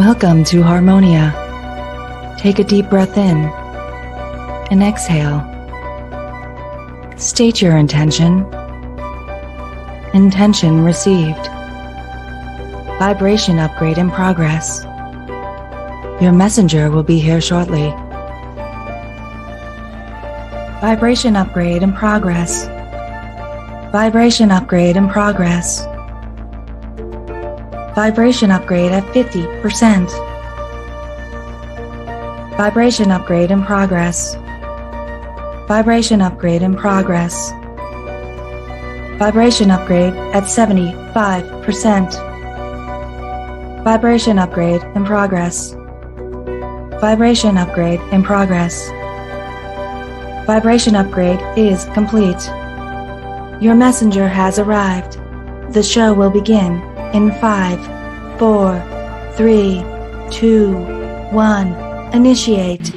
Welcome to Harmonia. Take a deep breath in and exhale. State your intention. Intention received. Vibration upgrade in progress. Your messenger will be here shortly. Vibration upgrade in progress. Vibration upgrade in progress. Vibration upgrade at 50%. Vibration upgrade in progress. Vibration upgrade in progress. Vibration upgrade at 75%. Vibration upgrade in progress. Vibration upgrade in progress. Vibration upgrade is complete. Your messenger has arrived. The show will begin in 5, 4, 3, 2, 1. Initiate.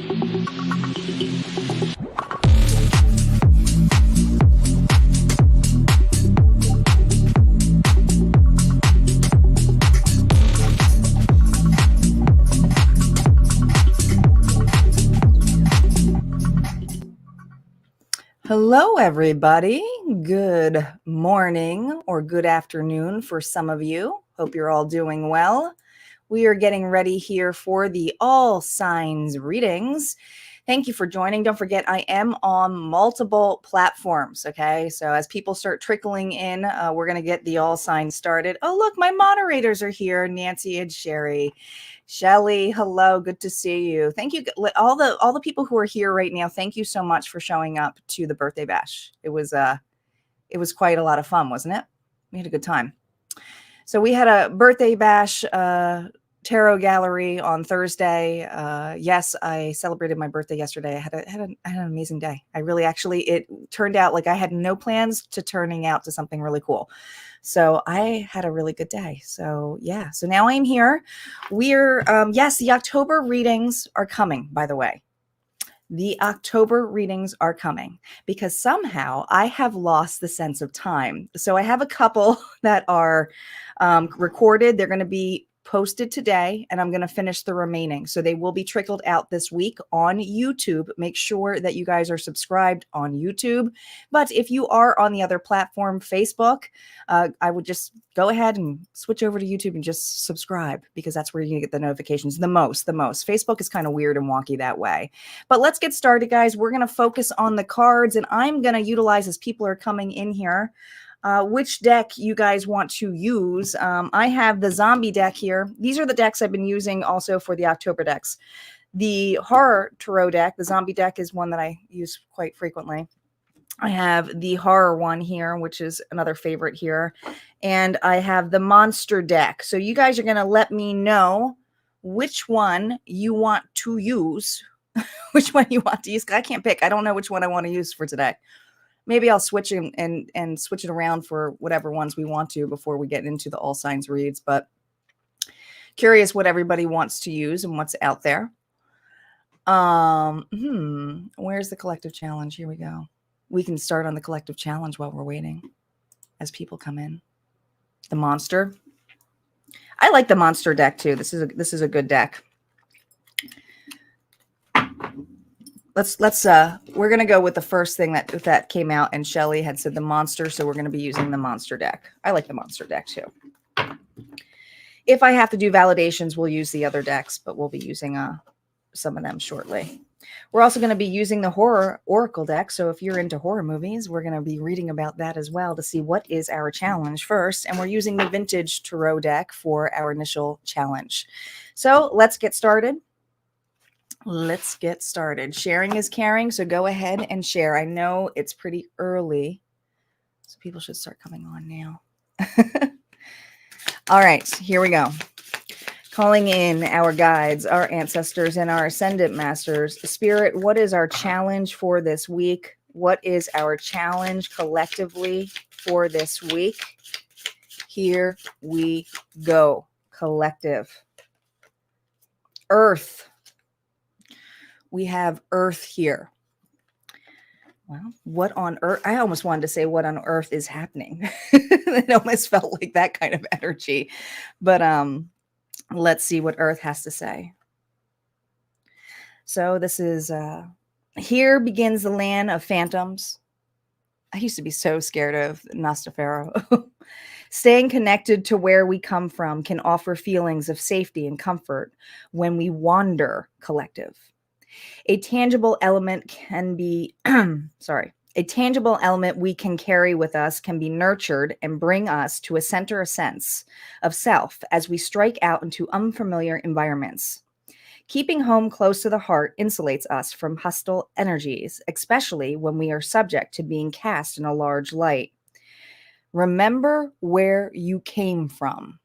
Hello, everybody. Good morning or good afternoon for some of you. Hope you're all doing well. We are getting ready here for the all signs readings. Thank you for joining. Don't forget, I am on multiple platforms. Okay, so as people start trickling in, we're going to get the all signs started. Oh, look, my moderators are here, Nancy and Sherry. Shelly, hello, good to see you. Thank you, all the people who are here right now. Thank you so much for showing up to the birthday bash. It was quite a lot of fun, wasn't it? We had a good time. So we had a birthday bash tarot gallery on Thursday. Yes, I celebrated my birthday yesterday. I had an amazing day. It turned out like I had no plans to turning out to something really cool. So I had a really good day. So yeah, so now I'm here. We're, yes, the October readings are coming, by the way. The October readings are coming because somehow I have lost the sense of time. So I have a couple that are recorded. They're going to be posted today, and I'm going to finish the remaining. So they will be trickled out this week on YouTube. Make sure that you guys are subscribed on YouTube. But if you are on the other platform, Facebook, I would just go ahead and switch over to YouTube and just subscribe, because that's where you get the notifications the most. Facebook is kind of weird and wonky that way. But let's get started, guys. We're going to focus on the cards, and I'm going to utilize, as people are coming in here, which deck you guys want to use. I have the zombie deck here. These are the decks I've been using also for the October decks. The horror tarot deck, the zombie deck, is one that I use quite frequently. I have the horror one here, which is another favorite here. And I have the monster deck. So you guys are going to let me know which one you want to use. Which one you want to use. I can't pick. I don't know which one I want to use for today. Maybe I'll switch and switch it around for whatever ones we want to before we get into the all signs reads. But curious what everybody wants to use and what's out there. Where's the collective challenge? Here we go. We can start on the collective challenge while we're waiting as people come in. The monster. I like the monster deck too. This is a good deck. We're going to go with the first thing that came out, and Shelly had said the monster. So we're going to be using the monster deck. I like the monster deck too. If I have to do validations, we'll use the other decks, but we'll be using some of them shortly. We're also going to be using the horror oracle deck. So if you're into horror movies, we're going to be reading about that as well to see what is our challenge first. And we're using the vintage tarot deck for our initial challenge. So let's get started. Let's get started. Sharing is caring, so go ahead and share. I know it's pretty early, so people should start coming on now. All right, here we go. Calling in our guides, our ancestors, and our ascendant masters. Spirit, what is our challenge for this week? What is our challenge collectively for this week? Here we go. Collective. Earth. We have Earth here. Well, what on earth? I almost wanted to say what on earth is happening. It almost felt like that kind of energy. But Let's see what Earth has to say. So this is, here begins the land of phantoms. I used to be so scared of Nostafero. Staying connected to where we come from can offer feelings of safety and comfort when we wander collective. A tangible element can be, a tangible element we can carry with us can be nurtured and bring us to a center of sense of self as we strike out into unfamiliar environments. Keeping home close to the heart insulates us from hostile energies, especially when we are subject to being cast in a large light. Remember where you came from.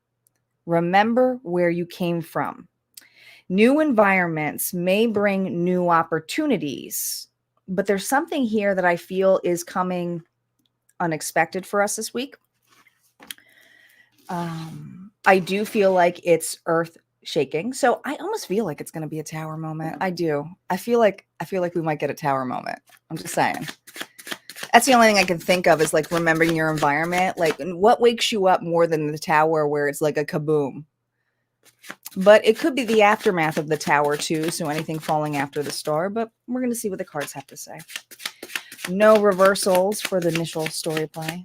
Remember where you came from. New environments may bring new opportunities, but there's something here that I feel is coming unexpected for us this week. I do feel like it's earth shaking. So I almost feel like it's going to be a tower moment. I do. I feel like we might get a tower moment. I'm just saying. That's the only thing I can think of is like remembering your environment. Like what wakes you up more than the tower where it's like a kaboom? But it could be the aftermath of the tower too. So anything falling after the star, but we're going to see what the cards have to say. No reversals for the initial story play.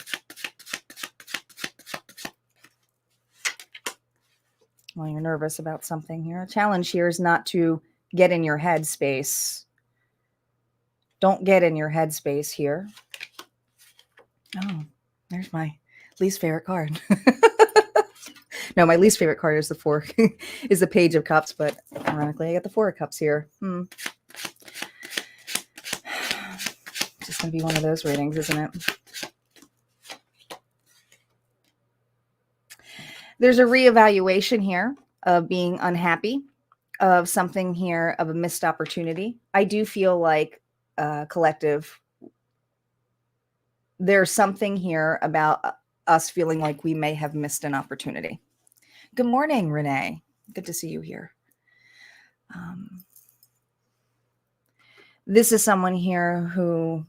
Well, you're nervous about something here. A challenge here is not to get in your head space. Don't get in your head space here. Oh, there's my least favorite card. No, my least favorite card is the four, is the Page of Cups, but ironically, I got the Four of Cups here. Just going to be one of those readings, isn't it? There's a reevaluation here of being unhappy, of something here, of a missed opportunity. I do feel like collective, there's something here about us feeling like we may have missed an opportunity. Good morning, Renee. Good to see you here. This is someone here who,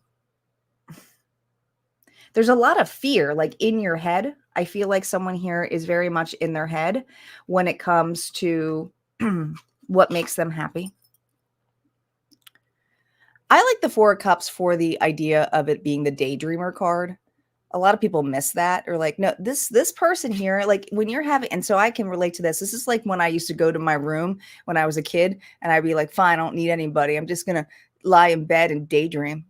there's a lot of fear like in your head. I feel like someone here is very much in their head when it comes to what makes them happy. I like the Four of Cups for the idea of it being the daydreamer card. A lot of people miss that, or like, no, this person here, like when you're having, and so I can relate to this. This is like when I used to go to my room when I was a kid and I'd be like, fine, I don't need anybody. I'm just going to lie in bed and daydream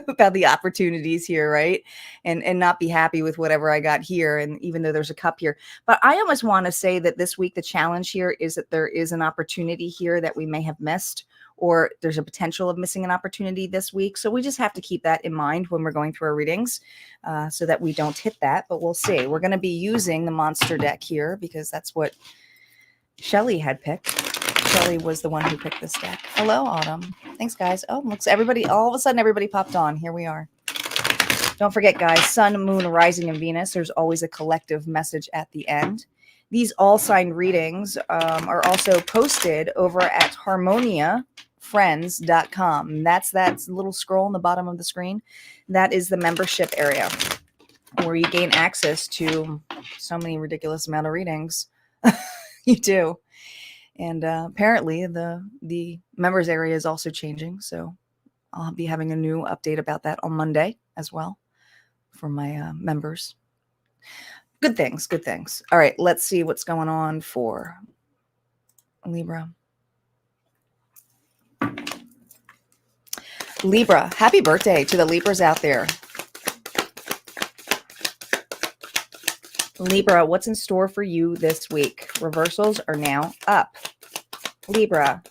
about the opportunities here, right? And not be happy with whatever I got here. And even though there's a cup here, but I almost want to say that this week, the challenge here is that there is an opportunity here that we may have missed, or there's a potential of missing an opportunity this week. So we just have to keep that in mind when we're going through our readings so that we don't hit that, but we'll see. We're going to be using the monster deck here because that's what Shelly had picked. Shelly was the one who picked this deck. Hello, Autumn. Thanks, guys. Oh, looks everybody, all of a sudden everybody popped on. Here we are. Don't forget, guys, Sun, Moon, Rising, and Venus. There's always a collective message at the end. These all sign readings are also posted over at harmoniafriends.com. That's that little scroll on the bottom of the screen. That is the membership area where you gain access to so many ridiculous amount of readings. You do. And apparently the members area is also changing. So I'll be having a new update about that on Monday as well for my members. Good things, good things. All right, let's see what's going on for Libra. Libra, happy birthday to the Libras out there. Libra, what's in store for you this week? Reversals are now up. Libra.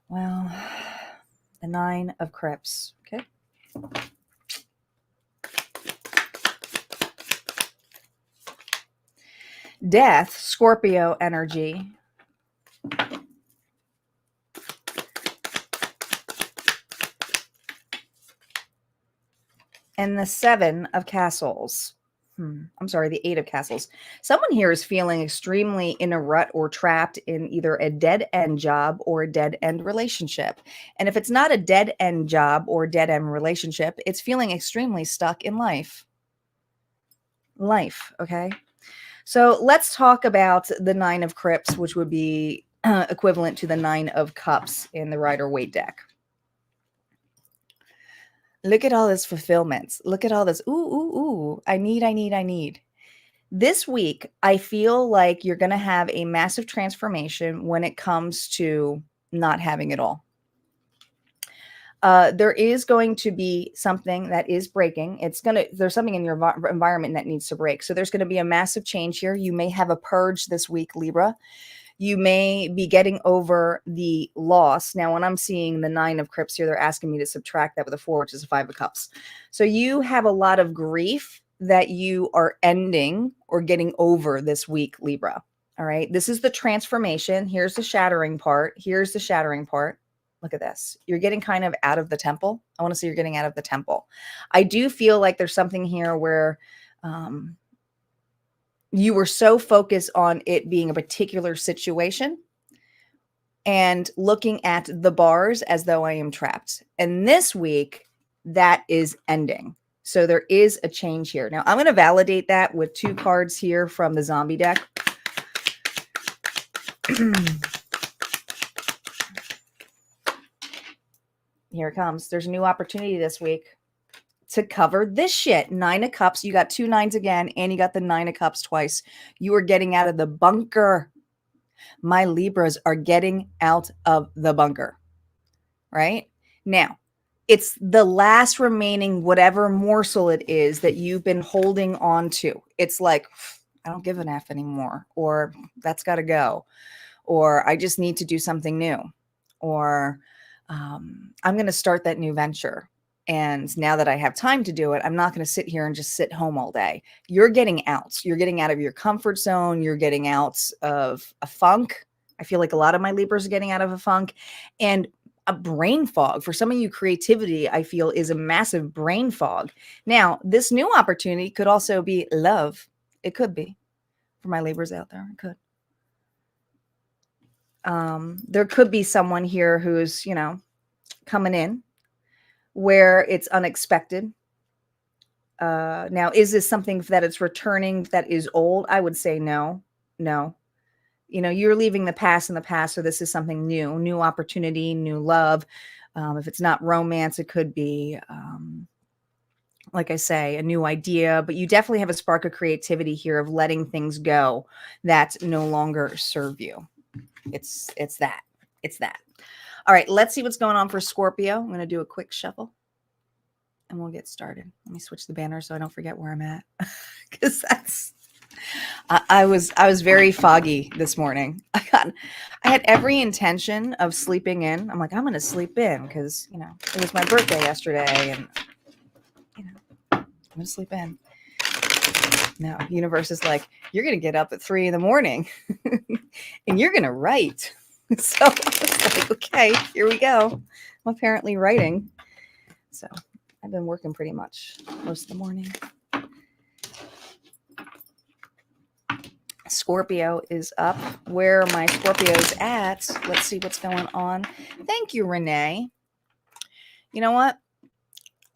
Well, the Nine of Cups. Okay. Death, Scorpio energy. And the Seven of Castles. I'm sorry, the Eight of Castles. Someone here is feeling extremely in a rut or trapped in either a dead-end job or a dead-end relationship. And if it's not a dead-end job or dead-end relationship, it's feeling extremely stuck in life. Okay? So let's talk about the Nine of Crypts, which would be equivalent to the Nine of Cups in the Rider-Waite deck. Look at all this fulfillment. Look at all this. Ooh, ooh, ooh. I need. This week, I feel like you're going to have a massive transformation when it comes to not having it all. There is going to be something that is breaking. There's something in your environment that needs to break. So there's going to be a massive change here. You may have a purge this week, Libra. You may be getting over the loss. Now, when I'm seeing the Nine of Crypts here, they're asking me to subtract that with a 4, which is a 5 of Cups. So you have a lot of grief that you are ending or getting over this week, Libra. All right. This is the transformation. Here's the shattering part. Here's the shattering part. Look at this. You're getting kind of out of the temple. I want to say you're getting out of the temple. I do feel like there's something here where you were so focused on it being a particular situation and looking at the bars as though I am trapped. And this week, that is ending. So there is a change here. Now, I'm going to validate that with 2 cards here from the zombie deck. Here it comes. There's a new opportunity this week to cover this shit. 9 of Cups. You got 2 9s again, and you got the 9 of Cups twice. You are getting out of the bunker. My Libras are getting out of the bunker. Right? Now, it's the last remaining whatever morsel it is that you've been holding on to. It's like, I don't give an F anymore, or that's got to go, or I just need to do something new, or I'm going to start that new venture. And now that I have time to do it, I'm not going to sit here and just sit home all day. You're getting out. You're getting out of your comfort zone. You're getting out of a funk. I feel like a lot of my Libras are getting out of a funk. And a brain fog. For some of you, creativity, I feel, is a massive brain fog. Now, this new opportunity could also be love. It could be. For my Libras out there, it could. There could be someone here who's, coming in where it's unexpected. Now, is this something that it's returning that is old? I would say no. You're leaving the past in the past. So this is something new opportunity, new love. If it's not romance, it could be, like I say, a new idea, but you definitely have a spark of creativity here of letting things go that no longer serve you. It's that. All right, let's see what's going on for Scorpio. I'm going to do a quick shuffle and we'll get started. Let me switch the banner so I don't forget where I'm at, because I was very foggy this morning. I had every intention of sleeping in. I'm like, I'm going to sleep in because, it was my birthday yesterday and, I'm going to sleep in. No, universe is like, you're going to get up at 3 a.m. and you're going to write. So I was like, okay, here we go. I'm apparently writing. So I've been working pretty much most of the morning. Scorpio is up. Where are my Scorpios at? Let's see what's going on. Thank you, Renee. You know what?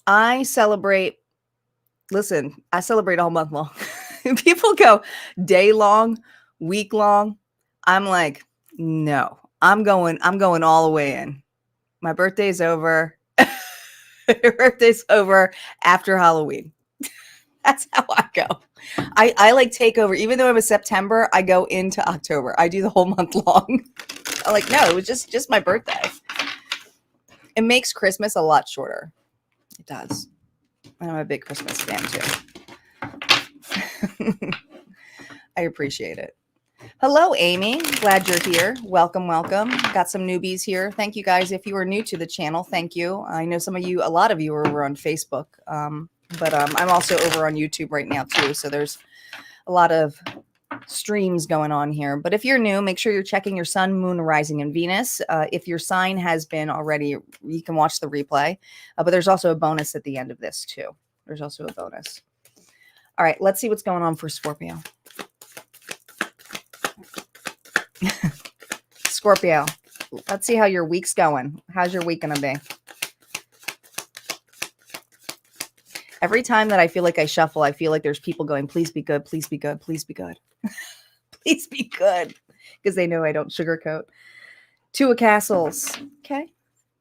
I celebrate all month long. People go day long, week long. I'm like, no, I'm going all the way in. My birthday's over. Your birthday's over after Halloween. That's how I go. I like take over. Even though I'm a September, I go into October. I do the whole month long. I'm like, no, it was just my birthday. It makes Christmas a lot shorter. It does. And I'm a big Christmas fan too. I appreciate it. Hello, Amy. Glad you're here. Welcome. Got some newbies here. Thank you guys. If you are new to the channel, thank you. I know a lot of you are over on Facebook. But I'm also over on YouTube right now too. So there's a lot of streams going on here. But if you're new, make sure you're checking your sun, moon, rising, and Venus. If your sign has been already, you can watch the replay. But there's also a bonus at the end of this too. There's also a bonus. All right, let's see what's going on for Scorpio. Scorpio, let's see how your week's going. How's your week going to be? Every time that I feel like I shuffle, I feel like there's people going, please be good, please be good, please be good. Please be good, because they know I don't sugarcoat. Two of Castles. Okay.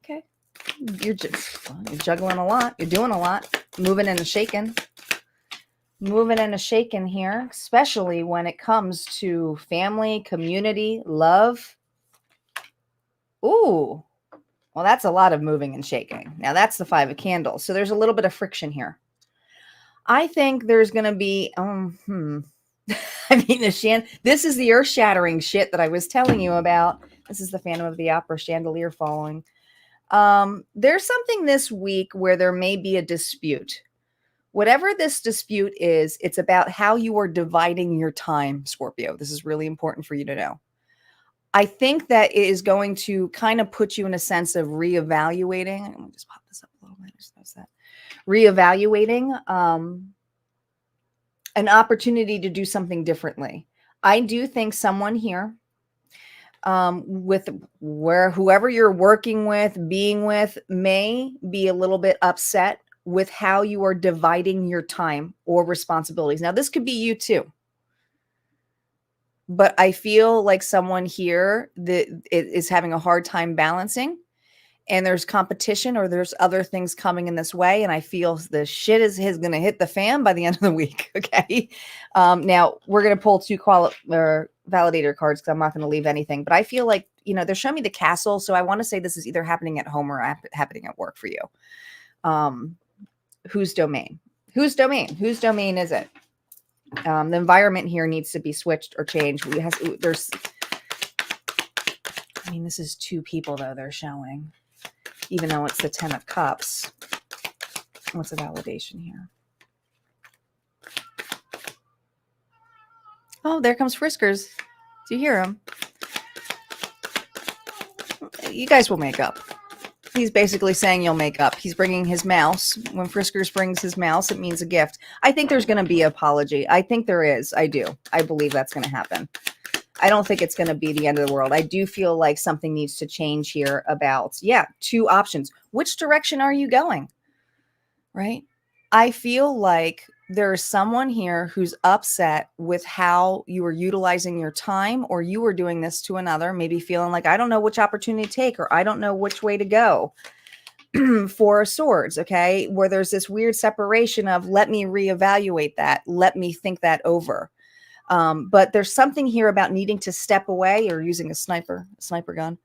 Okay. You're juggling a lot. You're doing a lot. Moving and shaking. Moving and shaking here, especially when it comes to family, community, love. Ooh. Well, that's a lot of moving and shaking. Now, that's the Five of Candles. So there's a little bit of friction here. I think there's going to be, I mean, this is the earth-shattering shit that I was telling you about. This is the Phantom of the Opera chandelier falling. There's something this week where there may be a dispute. Whatever this dispute is, it's about how you are dividing your time, Scorpio. This is really important for you to know. I think that it is going to kind of put you in a sense of reevaluating. Let me just pop this up a little bit. Just notice that. Reevaluating an opportunity to do something differently. I do think someone here with whoever you're working with, being with, may be a little bit upset with how you are dividing your time or responsibilities. Now, this could be you too. But I feel like someone here that is having a hard time balancing, and there's competition or there's other things coming in this way. And I feel the shit is going to hit the fan by the end of the week. Okay. Now we're going to pull two validator cards because I'm not going to leave anything, but I feel like, they're showing me the castle. So I want to say this is either happening at home or happening at work for you. Whose domain? Whose domain is it? The environment here needs to be switched or changed. This is two people though they're showing, even though it's the 10 of Cups. What's the validation here? Oh, there comes Friskers. Do you hear him? You guys will make up. He's basically saying you'll make up. He's bringing his mouse. When Friskers brings his mouse, it means a gift. I think there's going to be an apology. I think there is. I do. I believe that's going to happen. I don't think it's going to be the end of the world. I do feel like something needs to change here about, two options. Which direction are you going? Right? I feel like there's someone here who's upset with how you are utilizing your time, or you are doing this to another, maybe feeling like, I don't know which opportunity to take, or I don't know which way to go. Four of Swords, okay? Where there's this weird separation of, let me reevaluate that. Let me think that over. But there's something here about needing to step away or using a sniper gun.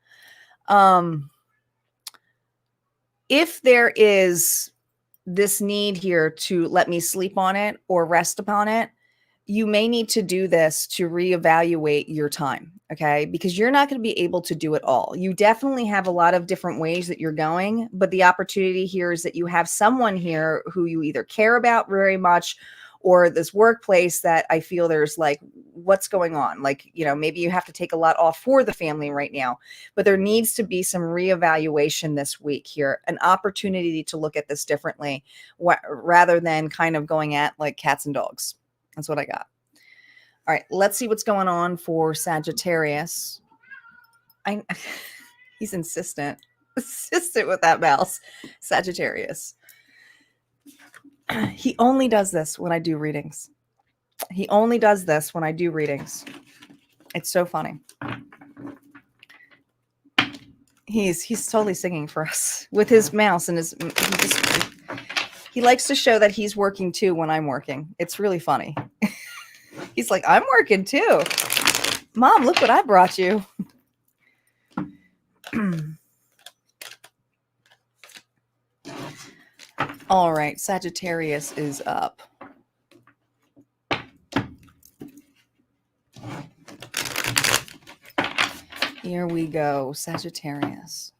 If there is this need here to let me sleep on it or rest upon it, you may need to do this to reevaluate your time, okay? Because you're not going to be able to do it all. You definitely have a lot of different ways that you're going, but the opportunity here is that you have someone here who you either care about very much, or this workplace that I feel there's like, what's going on? Like, maybe you have to take a lot off for the family right now, but there needs to be some reevaluation this week here, an opportunity to look at this differently rather than kind of going at like cats and dogs. That's what I got. All right, let's see what's going on for Sagittarius. He's insistent with that mouse. Sagittarius. He only does this when I do readings. It's so funny. He's totally singing for us with his mouse and he likes to show that he's working too when I'm working. It's really funny. He's like, I'm working too. Mom, look what I brought you. All right, Sagittarius is up. Here we go, Sagittarius.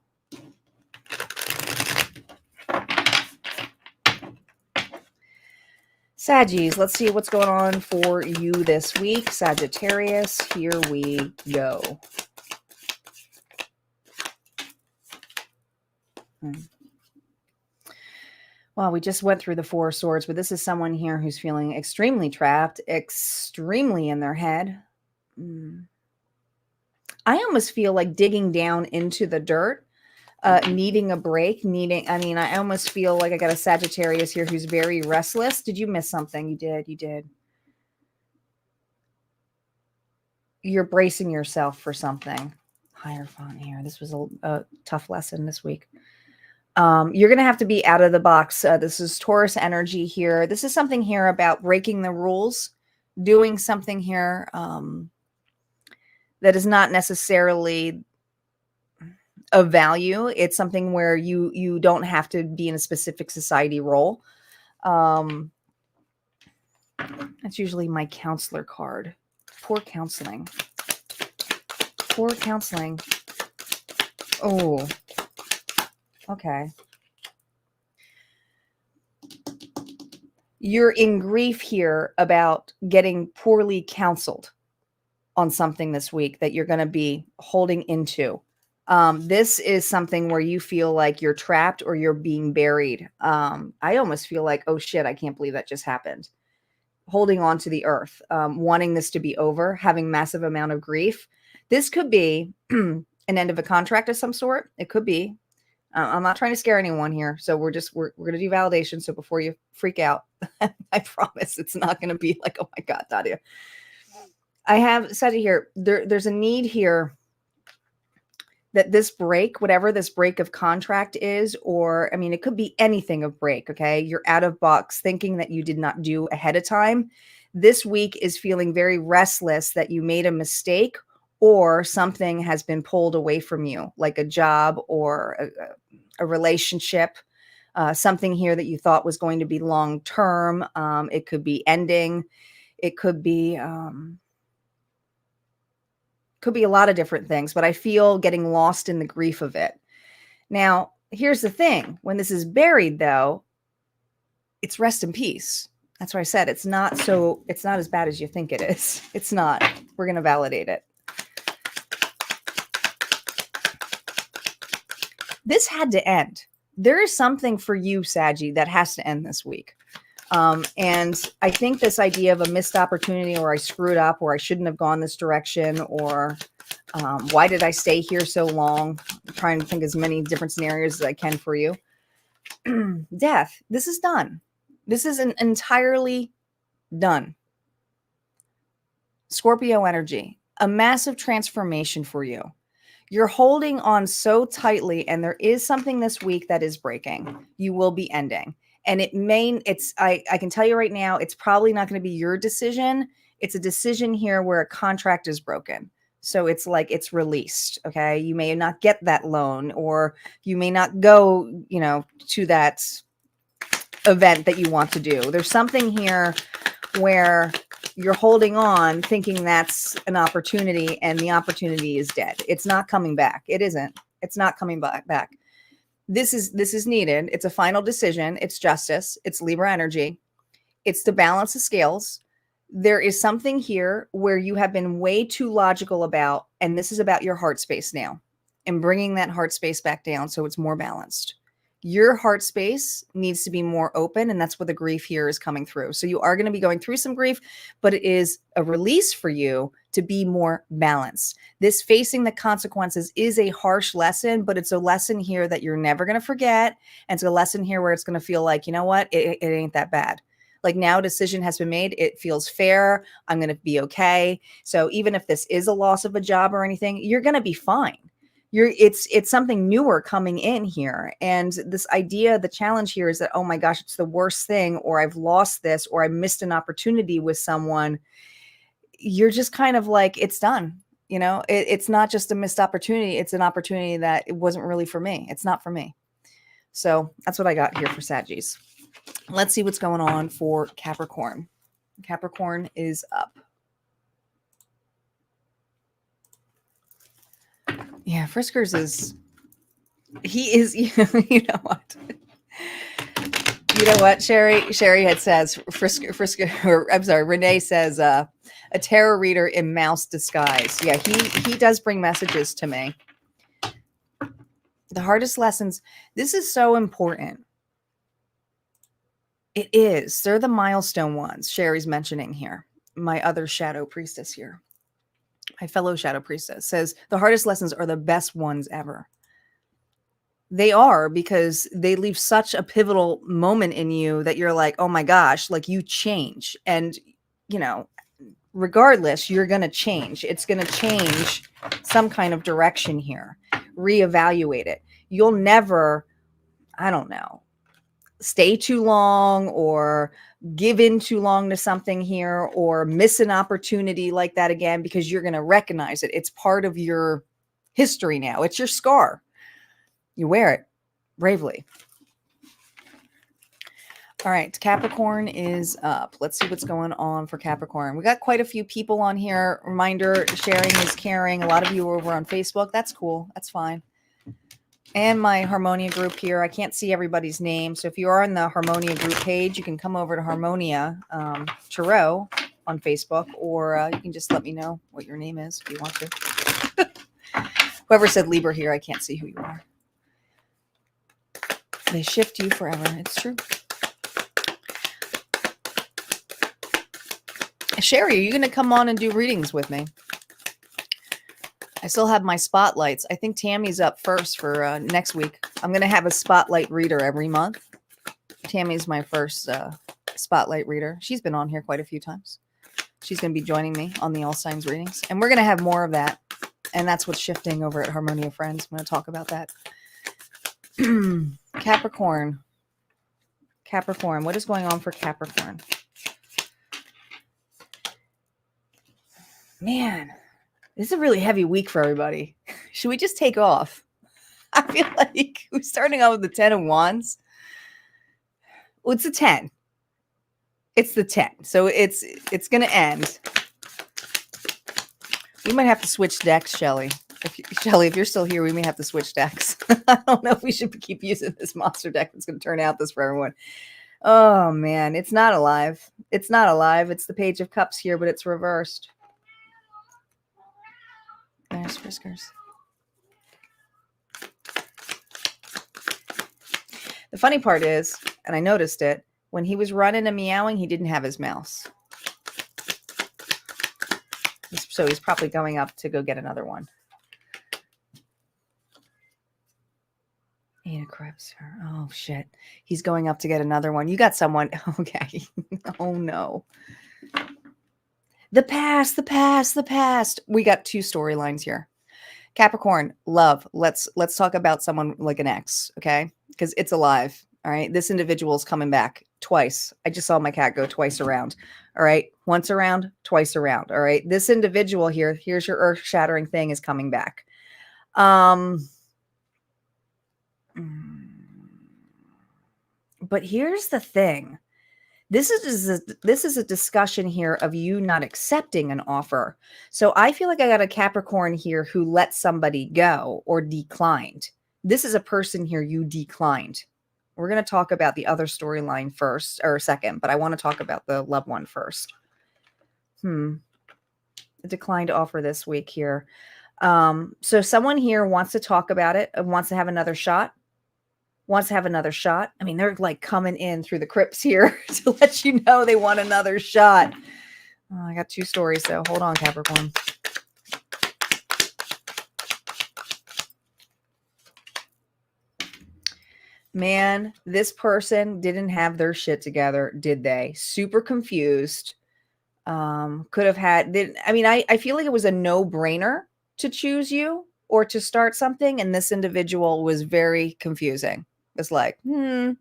Saggies, let's see what's going on for you this week. Sagittarius, here we go. Well, we just went through the Four of Swords, but this is someone here who's feeling extremely trapped, extremely in their head. I almost feel like digging down into the dirt, needing a break, I almost feel like I got a Sagittarius here who's very restless. Did you miss something? You did. you're bracing yourself for something. Higher font here. This was a tough lesson this week. You're going to have to be out of the box. This is Taurus energy here. This is something here about breaking the rules, doing something here that is not necessarily of value. It's something where you don't have to be in a specific society role. That's usually my counselor card. Poor counseling. Poor counseling. Oh, okay. You're in grief here about getting poorly counseled on something this week that you're going to be holding into. This is something where you feel like you're trapped or you're being buried. I almost feel like, oh shit, I can't believe that just happened. Holding on to the earth, wanting this to be over, having massive amount of grief. This could be an end of a contract of some sort. It could be. I'm not trying to scare anyone here. So we're going to do validation. So before you freak out, I promise it's not going to be like, oh my God, Nadia. I have said it here. There's a need here that this break, whatever this break of contract is, or, I mean, it could be anything of break, okay? You're out of box thinking that you did not do ahead of time. This week is feeling very restless that you made a mistake or something has been pulled away from you, like a job or a relationship, something here that you thought was going to be long-term. It could be ending. It could be a lot of different things, but I feel getting lost in the grief of it. Now, here's the thing. When this is buried, though, it's rest in peace. That's why I said it's not as bad as you think it is. It's not. We're going to validate it. This had to end. There is something for you, Saggy, that has to end this week. And I think this idea of a missed opportunity, or I screwed up, or I shouldn't have gone this direction, or why did I stay here so long? I'm trying to think as many different scenarios as I can for you. Death. This is done. This is entirely done. Scorpio energy. A massive transformation for you. You're holding on so tightly, and there is something this week that is breaking. You will be ending. And I can tell you right now, it's probably not going to be your decision. It's a decision here where a contract is broken. So it's like it's released. Okay. You may not get that loan, or you may not go, to that event that you want to do. There's something here where you're holding on thinking that's an opportunity, and the opportunity is dead. It's not coming back. It isn't. It's not coming back. This is needed. It's a final decision. It's justice. It's Libra energy. It's to balance the scales. There is something here where you have been way too logical about, and this is about your heart space now, and bringing that heart space back down so it's more balanced. Your heart space needs to be more open, and that's where the grief here is coming through. So you are going to be going through some grief, but it is a release for you to be more balanced. This facing the consequences is a harsh lesson, but it's a lesson here that you're never going to forget. And it's a lesson here where it's going to feel like, you know what, it ain't that bad. Like, now a decision has been made. It feels fair. I'm going to be okay. So even if this is a loss of a job or anything, you're going to be fine. It's something newer coming in here. And this idea, the challenge here is that, oh my gosh, it's the worst thing, or I've lost this, or I missed an opportunity with someone. You're just kind of like, it's done. It's not just a missed opportunity. It's an opportunity that it wasn't really for me. It's not for me. So that's what I got here for Saggies. Let's see what's going on for Capricorn. Capricorn is up. Yeah, Friskers is you know what? You know what, Sherry had says Frisker, or I'm sorry, Renee says a tarot reader in mouse disguise. Yeah, he does bring messages to me. The hardest lessons. This is so important. It is. They're the milestone ones Sherry's mentioning here. My other shadow priestess here. My fellow shadow priestess says the hardest lessons are the best ones ever. They are, because they leave such a pivotal moment in you that you're like, oh my gosh, like you change. And, regardless, you're going to change. It's going to change some kind of direction here. Reevaluate it. You'll never, I don't know, stay too long or give in too long to something here or miss an opportunity like that again, because you're going to recognize it. It's part of your history now. It's your scar. You wear it bravely. All right, Capricorn is up. Let's see what's going on for Capricorn. We got quite a few people on here. Reminder, sharing is caring. A lot of you are over on Facebook. That's cool. That's fine. And my Harmonia group here. I can't see everybody's name. So if you are in the Harmonia group page, you can come over to Harmonia Tarot on Facebook, or you can just let me know what your name is if you want to. Whoever said Libra here, I can't see who you are. They shift you forever. It's true. Sherry, are you going to come on and do readings with me? I still have my spotlights. I think Tammy's up first for next week. I'm going to have a spotlight reader every month. Tammy's my first spotlight reader. She's been on here quite a few times. She's going to be joining me on the All Signs readings. And we're going to have more of that. And that's what's shifting over at Harmonia Friends. I'm going to talk about that. Capricorn. Capricorn. What is going on for Capricorn? Man, this is a really heavy week for everybody. Should we just take off? I feel like we're starting out with the 10 of Wands. Well, it's a 10. It's the 10. So it's going to end. We might have to switch decks, Shelly. Shelly, if you're still here, we may have to switch decks. I don't know if we should keep using this monster deck that's going to turn out this for everyone. Oh, man. It's not alive. It's not alive. It's the Page of Cups here, but it's reversed. There's Friskers. The funny part is, and I noticed it, when he was running and meowing, he didn't have his mouse. So he's probably going up to go get another one. Eight of Cups. Oh, shit. He's going up to get another one. You got someone. Okay. Oh, no. The past, the past, the past. We got two storylines here. Capricorn, love. Let's talk about someone like an ex, okay? Because it's alive, all right? This individual is coming back twice. I just saw my cat go twice around, all right? Once around, twice around, all right? This individual here, here's your earth-shattering thing, is coming back. But here's the thing. This is a discussion here of you not accepting an offer. So I feel like I got a Capricorn here who let somebody go or declined. This is a person here you declined. We're going to talk about the other storyline first or second, but I want to talk about the loved one first. A declined offer this week here. So someone here wants to talk about it, wants to have another shot. I mean, they're like coming in through the crypts here to let you know they want another shot. Oh, I got two stories, though. Hold on, Capricorn. Man, this person didn't have their shit together, did they? Super confused. Could have had... I feel like it was a no-brainer to choose you or to start something, and this individual was very confusing. It's like, all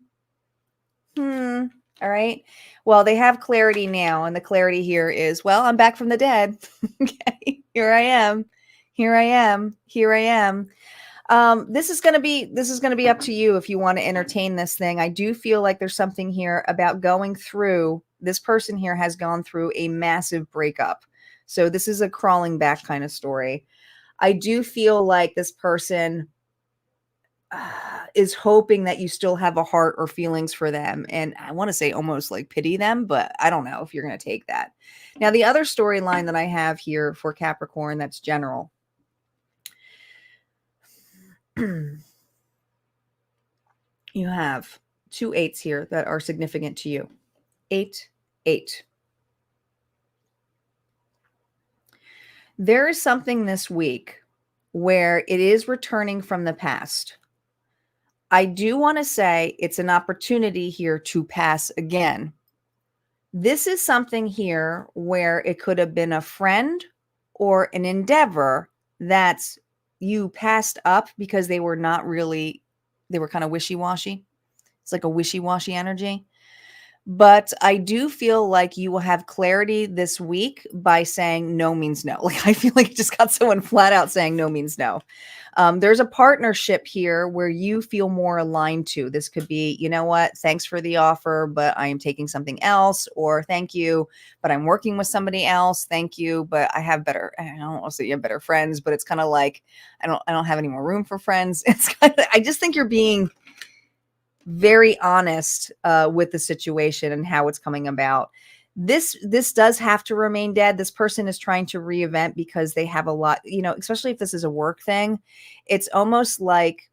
right. Well, they have clarity now, and the clarity here is, well, I'm back from the dead. Okay, here I am. This is going to be up to you if you want to entertain this thing. I do feel like there's something here about going through. This person here has gone through a massive breakup. So this is a crawling back kind of story. I do feel like this person is hoping that you still have a heart or feelings for them. And I want to say almost like pity them, but I don't know if you're going to take that. Now, the other storyline that I have here for Capricorn, that's general. You have 2 8s here that are significant to you. 8, 8. There is something this week where it is returning from the past. I do want to say it's an opportunity here to pass again. This is something here where it could have been a friend or an endeavor that you passed up because they were not really, they were kind of wishy-washy. It's like a wishy-washy energy. But I do feel like you will have clarity this week by saying no means no. Like, I feel like it just got someone flat out saying no means no. There's a partnership here where you feel more aligned to. This could be, you know what, thanks for the offer, but I am taking something else, or thank you, but I'm working with somebody else. Thank you, but I have better, I don't want to say you have better friends, but it's kind of like, I don't have any more room for friends. It's kind of, I just think you're being very honest with the situation and how it's coming about. This does have to remain dead. This person is trying to reinvent because they have a lot, you know, especially if this is a work thing. It's almost like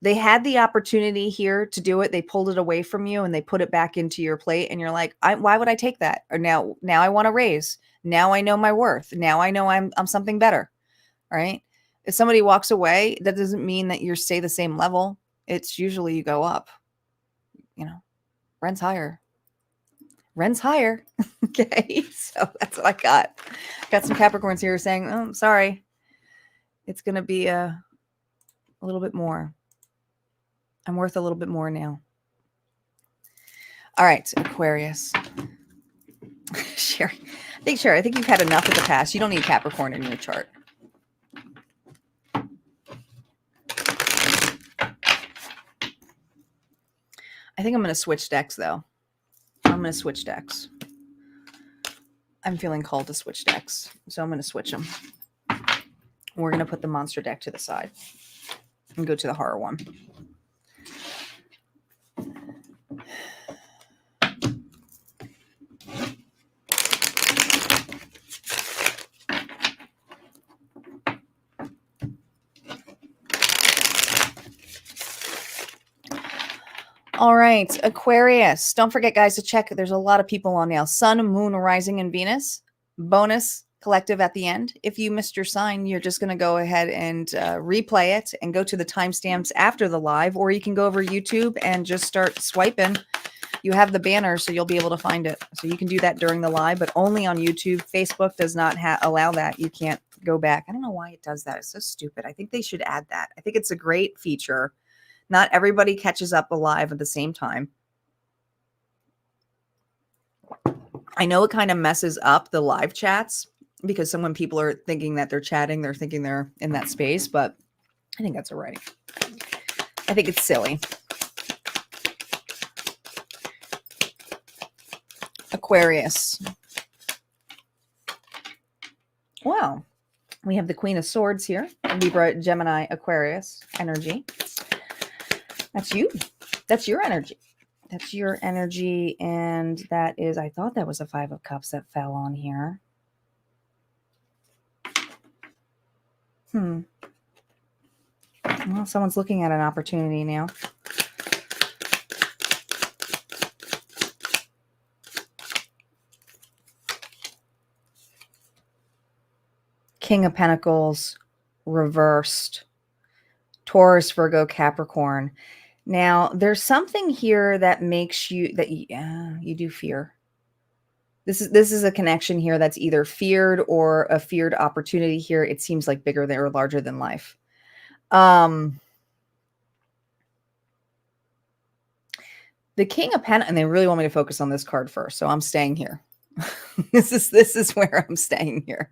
they had the opportunity here to do it. They pulled it away from you and they put it back into your plate. And you're like, why would I take that? Or now I want to raise. Now I know my worth. Now I know I'm something better. Right? If somebody walks away, that doesn't mean that you stay the same level. It's usually you go up, you know, rent's higher. Okay. So that's what I got. Got some Capricorns here saying, oh, I'm sorry. It's going to be a little bit more. I'm worth a little bit more now. All right. Aquarius. Sherry, I think you've had enough of the past. You don't need Capricorn in your chart. I think I'm going to switch decks, though. I'm going to switch decks. I'm feeling called to switch decks, so I'm going to switch them. We're going to put the monster deck to the side and go to the horror one. All right, Aquarius. Don't forget, guys, to check. There's a lot of people on now. Sun, Moon, Rising, and Venus. Bonus collective at the end. If you missed your sign, you're just going to go ahead and replay it and go to the timestamps after the live, or you can go over YouTube and just start swiping. You have the banner, so you'll be able to find it. So you can do that during the live, but only on YouTube. Facebook does not allow that. You can't go back. I don't know why it does that. It's so stupid. I think they should add that. I think it's a great feature. Not everybody catches up alive at the same time. I know it kind of messes up the live chats because when people are thinking that they're chatting, they're thinking they're in that space, but I think that's all right. I think it's silly. Aquarius. Wow. We have the Queen of Swords here. Libra, Gemini, Aquarius energy. That's you. That's your energy. That's your energy. And that is, I thought that was a Five of Cups that fell on here. Well, someone's looking at an opportunity now. King of Pentacles reversed. Taurus, Virgo, Capricorn. Now, there's something here that makes you, that you do fear. This is a connection here that's either feared or a feared opportunity here. It seems like bigger or larger than life. The King of Pentacles, and they really want me to focus on this card first, so I'm staying here. This is where I'm staying here.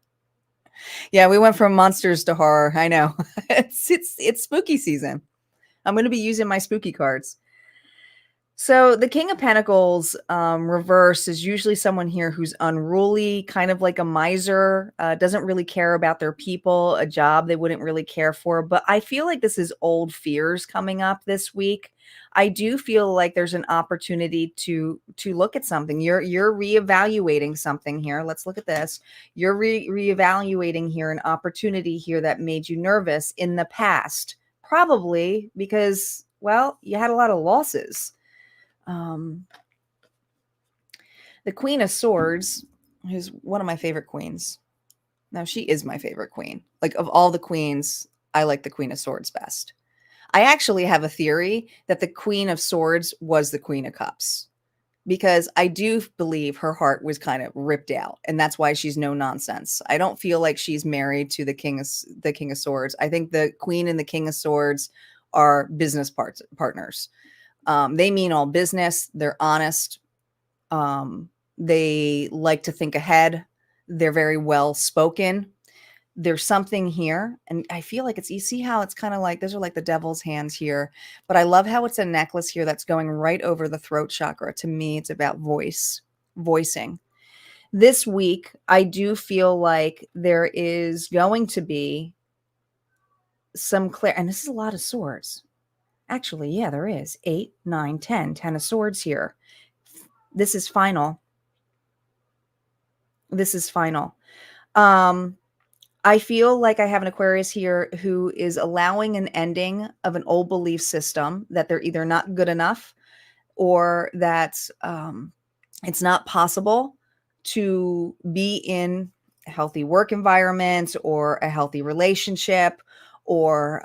Yeah, we went from monsters to horror. I know. It's spooky season. I'm going to be using my spooky cards. So the King of Pentacles reverse is usually someone here who's unruly, kind of like a miser, doesn't really care about their people, a job they wouldn't really care for. But I feel like this is old fears coming up this week. I do feel like there's an opportunity to look at something. You're reevaluating something here. Let's look at this. You're reevaluating here an opportunity here that made you nervous in the past, probably because, well, you had a lot of losses. The Queen of Swords, who's one of my favorite queens. Now, she is my favorite queen. Like, of all the queens, I like the Queen of Swords best. I actually have a theory that the Queen of Swords was the Queen of Cups. because I do believe her heart was kind of ripped out, and that's why she's no nonsense. I don't feel like she's married to the King of Swords. I think the Queen and the King of Swords are business partners. They mean all business. They're honest. They like to think ahead. They're very well spoken. There's something here, and I feel like you see how it's kind of like those are like the devil's hands here, but I love how it's a necklace here that's going right over the throat chakra. To me, it's about voicing. This week, I do feel like there is going to be some clear, and this is a lot of swords. Actually, yeah, there is 8, 9, 10 of swords here. This is final. This is final. I feel like I have an Aquarius here who is allowing an ending of an old belief system that they're either not good enough or that it's not possible to be in a healthy work environment or a healthy relationship or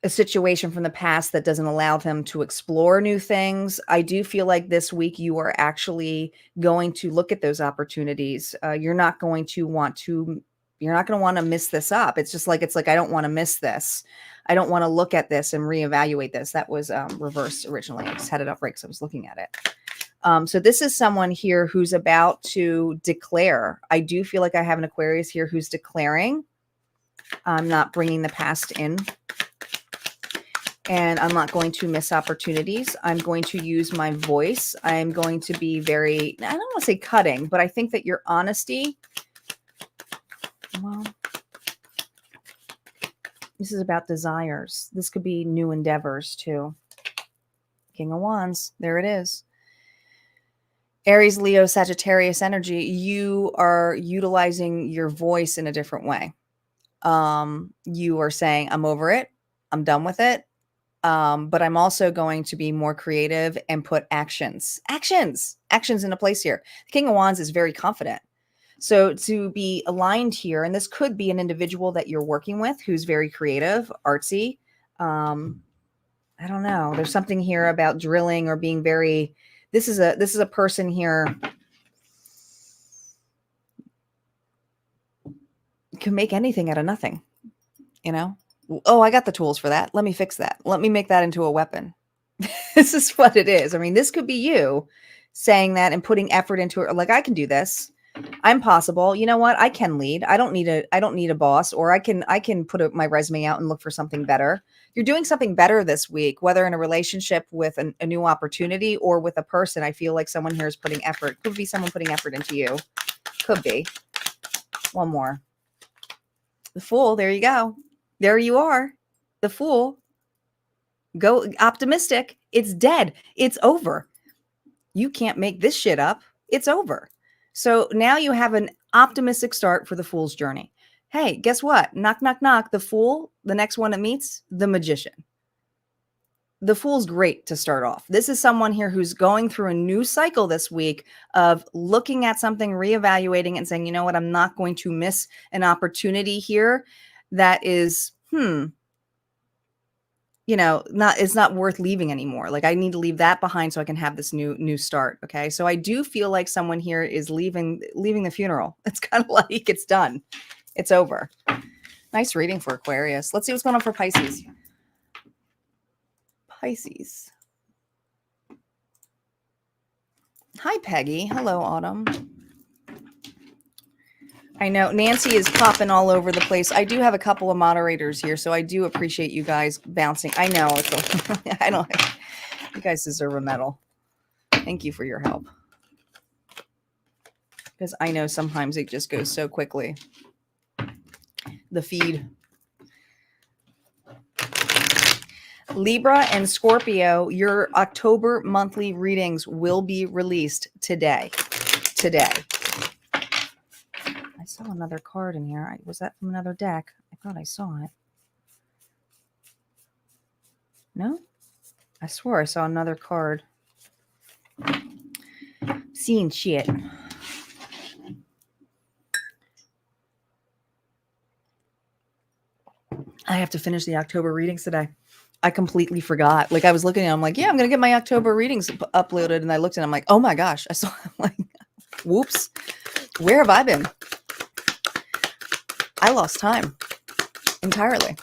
a situation from the past that doesn't allow them to explore new things. I do feel like this week you are actually going to look at those opportunities. You're not going to want to miss this up. It's like, I don't want to miss this. I don't want to look at this and reevaluate this. That was reversed originally. I just had it up right because I was looking at it. So this is someone here who's about to declare. I do feel like I have an Aquarius here who's declaring. I'm not bringing the past in. And I'm not going to miss opportunities. I'm going to use my voice. I'm going to be very, I don't want to say cutting, but I think that your honesty, well, this is about desires. This could be new endeavors too. King of Wands, there it is. Aries, Leo, Sagittarius energy, you are utilizing your voice in a different way. You are saying, I'm over it. I'm done with it. But I'm also going to be more creative and put actions into place here. The King of Wands is very confident. So to be aligned here, and this could be an individual that you're working with who's very creative, artsy. I don't know. There's something here about drilling or being very, this is a person here can make anything out of nothing, you know? Oh, I got the tools for that. Let me fix that. Let me make that into a weapon. This is what it is. I mean, this could be you saying that and putting effort into it. Like, I can do this. I'm possible. You know what? I can lead. I don't need a boss, or I can put my resume out and look for something better. You're doing something better this week, whether in a relationship with a new opportunity or with a person. I feel like someone here is putting effort. Could be someone putting effort into you. Could be. One more. The Fool. There you go. There you are. The Fool. Go optimistic. It's dead. It's over. You can't make this shit up. It's over. So now you have an optimistic start for the Fool's journey. Hey, guess what? Knock, knock, knock. The Fool, the next one it meets, the Magician. The Fool's great to start off. This is someone here who's going through a new cycle this week of looking at something, reevaluating, and saying, you know what? I'm not going to miss an opportunity here that is, it's not worth leaving anymore. Like, I need to leave that behind so I can have this new start. Okay. So I do feel like someone here is leaving the funeral. It's kind of like it's done. It's over. Nice reading for Aquarius. Let's see what's going on for Pisces. Pisces. Hi, Peggy. Hello, Autumn. I know Nancy is popping all over the place. I do have a couple of moderators here, so I do appreciate you guys bouncing. I know I don't. You guys deserve a medal. Thank you for your help, because I know sometimes it just goes so quickly. The feed. Libra and Scorpio, your October monthly readings will be released today. I saw another card in here. Was that from another deck? I thought I saw it. No? I swore I saw another card. Seeing shit. I have to finish the October readings today. I completely forgot. Like I was looking at, I'm like, yeah, I'm going to get my October readings uploaded. And I looked and I'm like, oh my gosh, I saw, like, whoops, where have I been? I lost time entirely.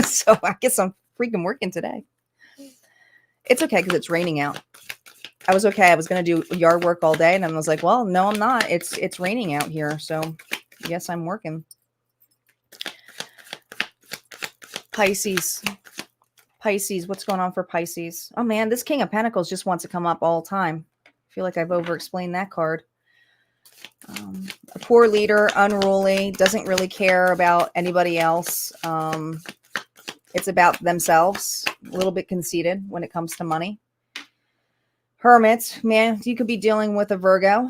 So I guess I'm freaking working today. It's okay because it's raining out. I was okay. I was going to do yard work all day and I was like, well, no, I'm not. It's raining out here. So yes, I'm working. Pisces. Pisces, what's going on for Pisces? Oh man, this King of Pentacles just wants to come up all the time. I feel like I've over-explained that card. A poor leader, unruly, doesn't really care about anybody else. It's about themselves, a little bit conceited when it comes to money. Hermit, man, you could be dealing with a Virgo.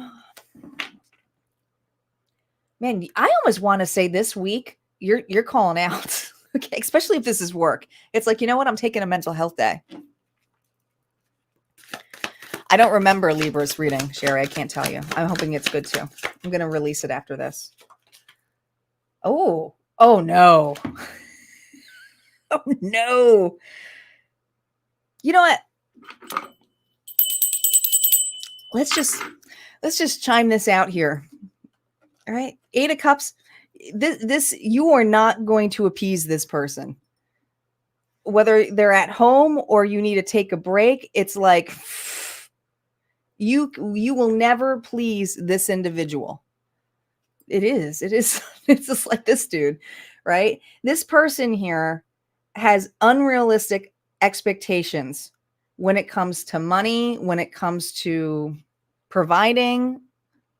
Man, I almost want to say this week, you're calling out. Okay, especially if this is work. It's like, you know what? I'm taking a mental health day. I don't remember Libra's reading, Sherry. I can't tell you. I'm hoping it's good too. I'm going to release it after this. Oh no. Oh no. You know what? Let's just chime this out here. All right. 8 of Cups. This you are not going to appease this person. Whether they're at home or you need to take a break, it's like you will never please this individual. It is it's just like this dude, right? This person here has unrealistic expectations when it comes to money, when it comes to providing.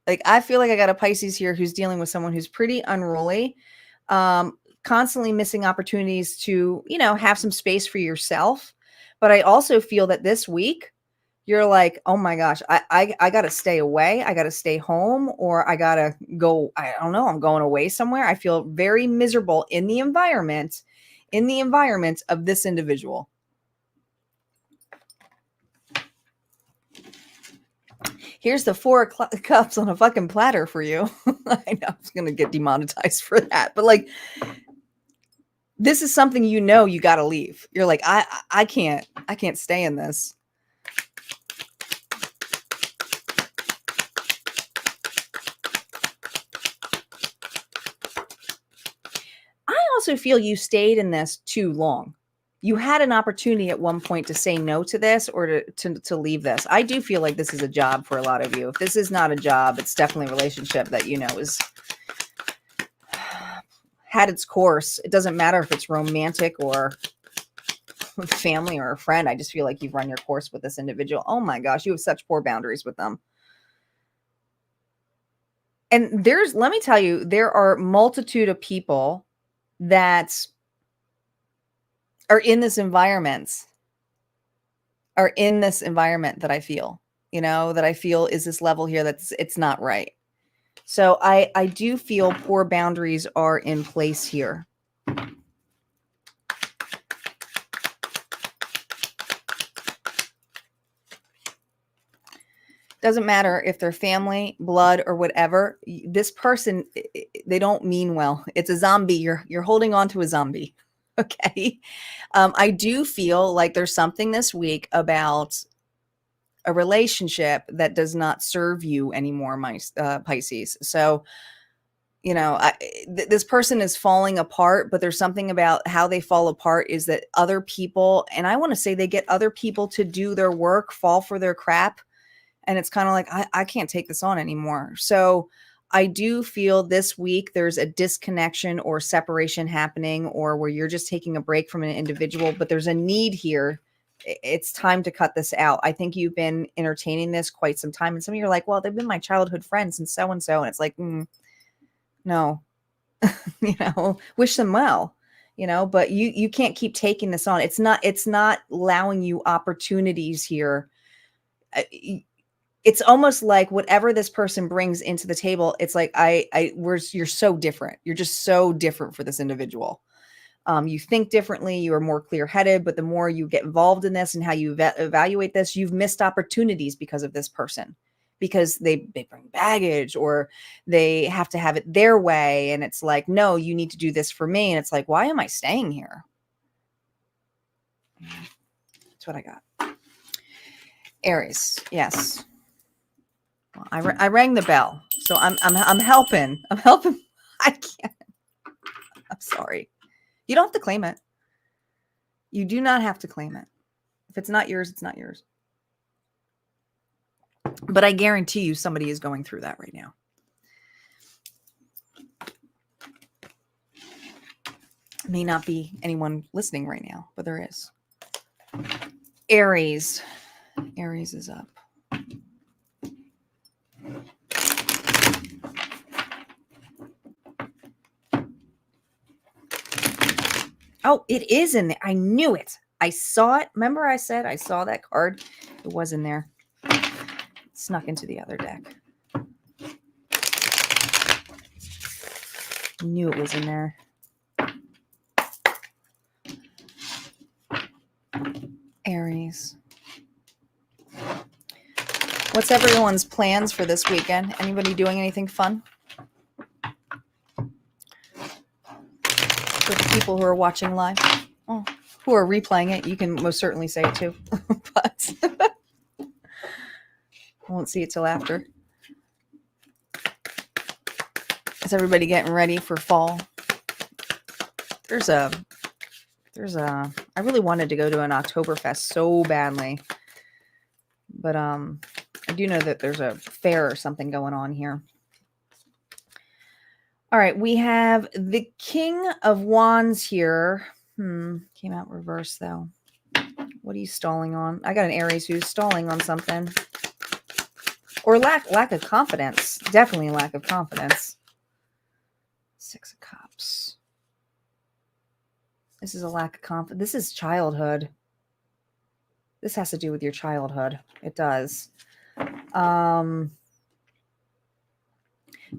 Like, I feel like I got a Pisces here who's dealing with someone who's pretty unruly, constantly missing opportunities to, have some space for yourself. But I also feel that this week you're like, oh my gosh, I got to stay away. I got to stay home, or I got to go. I don't know. I'm going away somewhere. I feel very miserable in the environment of this individual. Here's the 4 of Cups on a fucking platter for you. I know I was going to get demonetized for that. But like, this is something you got to leave. You're like, I can't stay in this. I also feel you stayed in this too long. You had an opportunity at one point to say no to this or to leave this. I do feel like this is a job for a lot of you. If this is not a job, it's definitely a relationship that, is had its course. It doesn't matter if it's romantic or family or a friend. I just feel like you've run your course with this individual. Oh my gosh, you have such poor boundaries with them. And let me tell you, there are multitude of people that are in this environment that I feel, that I feel is this level here it's not right. So I do feel poor boundaries are in place here. Doesn't matter if they're family, blood, or whatever. This person, they don't mean well. It's a zombie. You're holding on to a zombie. Okay. I do feel like there's something this week about a relationship that does not serve you anymore, my Pisces. So, this person is falling apart, but there's something about how they fall apart is that other people, and I want to say they get other people to do their work, fall for their crap. And it's kind of like, I can't take this on anymore. So I do feel this week there's a disconnection or separation happening, or where you're just taking a break from an individual, but there's a need here. It's time to cut this out. I think you've been entertaining this quite some time. And some of you are like, well, they've been my childhood friends and so-and-so. And it's like, no, wish them well, but you can't keep taking this on. It's not allowing you opportunities here. It's almost like whatever this person brings into the table, it's like, you're so different. You're just so different for this individual. You think differently, you are more clear-headed, but the more you get involved in this and how you evaluate this, you've missed opportunities because of this person, because they bring baggage or they have to have it their way. And it's like, no, you need to do this for me. And it's like, why am I staying here? That's what I got. Aries, yes. Well, I rang the bell, so I'm helping. I'm helping. I can't. I'm sorry. You don't have to claim it. You do not have to claim it. If it's not yours, it's not yours. But I guarantee you somebody is going through that right now. May not be anyone listening right now, but there is. Aries. Aries is up. Oh, it is in there. I knew it. I saw it. Remember I said I saw that card? It was in there. It snuck into the other deck. Knew it was in there. Aries. What's everyone's plans for this weekend? Anybody doing anything fun? For the people who are watching live, who are replaying it, you can most certainly say it too. But I won't see it till after. Is everybody getting ready for fall? I really wanted to go to an Oktoberfest so badly. But I do know that there's a fair or something going on here. All right, we have the King of Wands here. Came out reverse though. What are you stalling on? I got an Aries who's stalling on something. Or lack of confidence. Definitely lack of confidence. 6 of Cups. This is a lack of confidence. This is childhood. This has to do with your childhood. It does.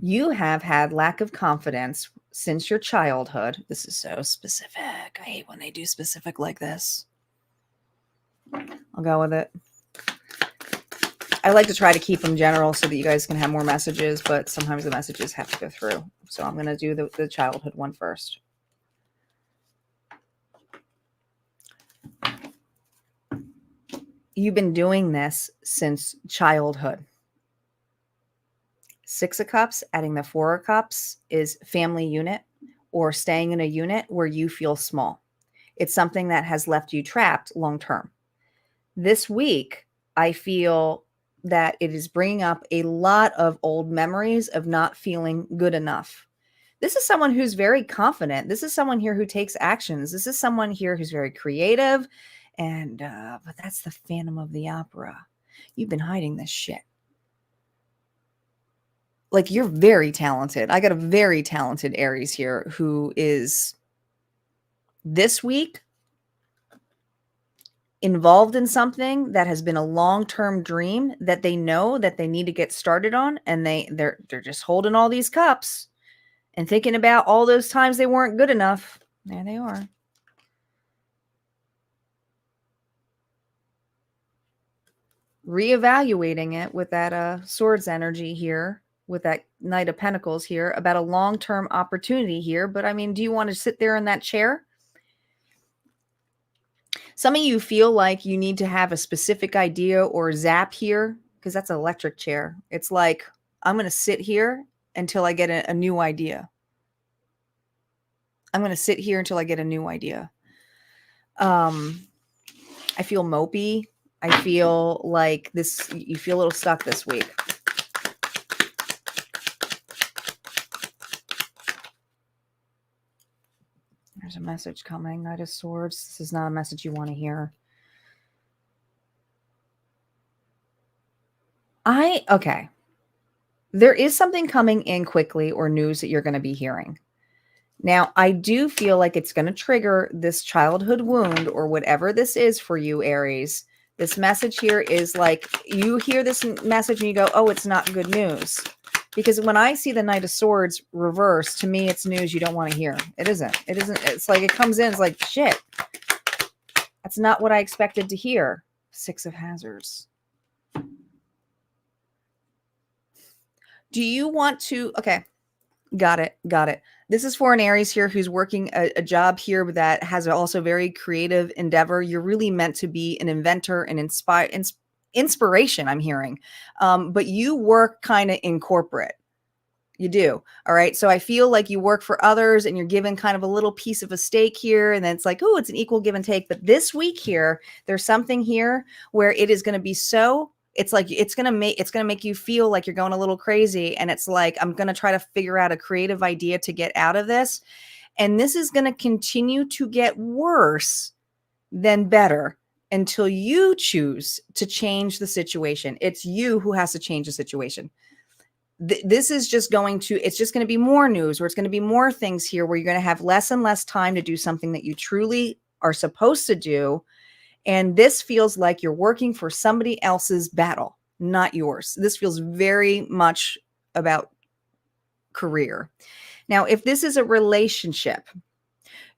You have had lack of confidence since your childhood. This is so specific. I hate when they do specific like this. I'll go with it. I like to try to keep them general so that you guys can have more messages, but sometimes the messages have to go through. So I'm going to do the childhood one first. You've been doing this since childhood. 6 of Cups, adding the 4 of Cups is family unit or staying in a unit where you feel small. It's something that has left you trapped long term. This week, I feel that it is bringing up a lot of old memories of not feeling good enough. This is someone who's very confident. This is someone here who takes actions. This is someone here who's very creative. And, but that's the Phantom of the Opera. You've been hiding this shit. Like, you're very talented. I got a very talented Aries here who is this week involved in something that has been a long-term dream that they know that they need to get started on. And they're just holding all these cups and thinking about all those times they weren't good enough. There they are. Reevaluating it with that swords energy here, with that Knight of Pentacles here, about a long-term opportunity here. But I mean, do you want to sit there in that chair? Some of you feel like you need to have a specific idea or zap here, because that's an electric chair. It's like, I'm going to sit here until I get a new idea. I'm going to sit here until I get a new idea. I feel mopey. I feel like this, you feel a little stuck this week. There's a message coming. Knight of Swords. This is not a message you want to hear. Okay. There is something coming in quickly or news that you're going to be hearing. Now, I do feel like it's going to trigger this childhood wound or whatever this is for you, Aries. This message here is like, you hear this message and you go, oh, it's not good news. Because when I see the Knight of Swords reverse, to me, it's news you don't want to hear. It isn't. It isn't. It's like it comes in. It's like, shit. That's not what I expected to hear. 6 of Hazards. Do you want to... Okay. Got it. Got it. This is for an Aries here who's working a job here that has also very creative endeavor. You're really meant to be an inventor and inspiration, I'm hearing. But you work kind of in corporate. You do. All right. So I feel like you work for others and you're given kind of a little piece of a stake here. And then it's like, oh, it's an equal give and take. But this week here, there's something here where it is going to be so, it's like, it's going to make you feel like you're going a little crazy. And it's like, I'm going to try to figure out a creative idea to get out of this. And this is going to continue to get worse than better until you choose to change the situation. It's you who has to change the situation. This is just going to, it's just going to be more news, or it's going to be more things here where you're going to have less and less time to do something that you truly are supposed to do. And this feels like you're working for somebody else's battle, not yours. This feels very much about career. Now, if this is a relationship,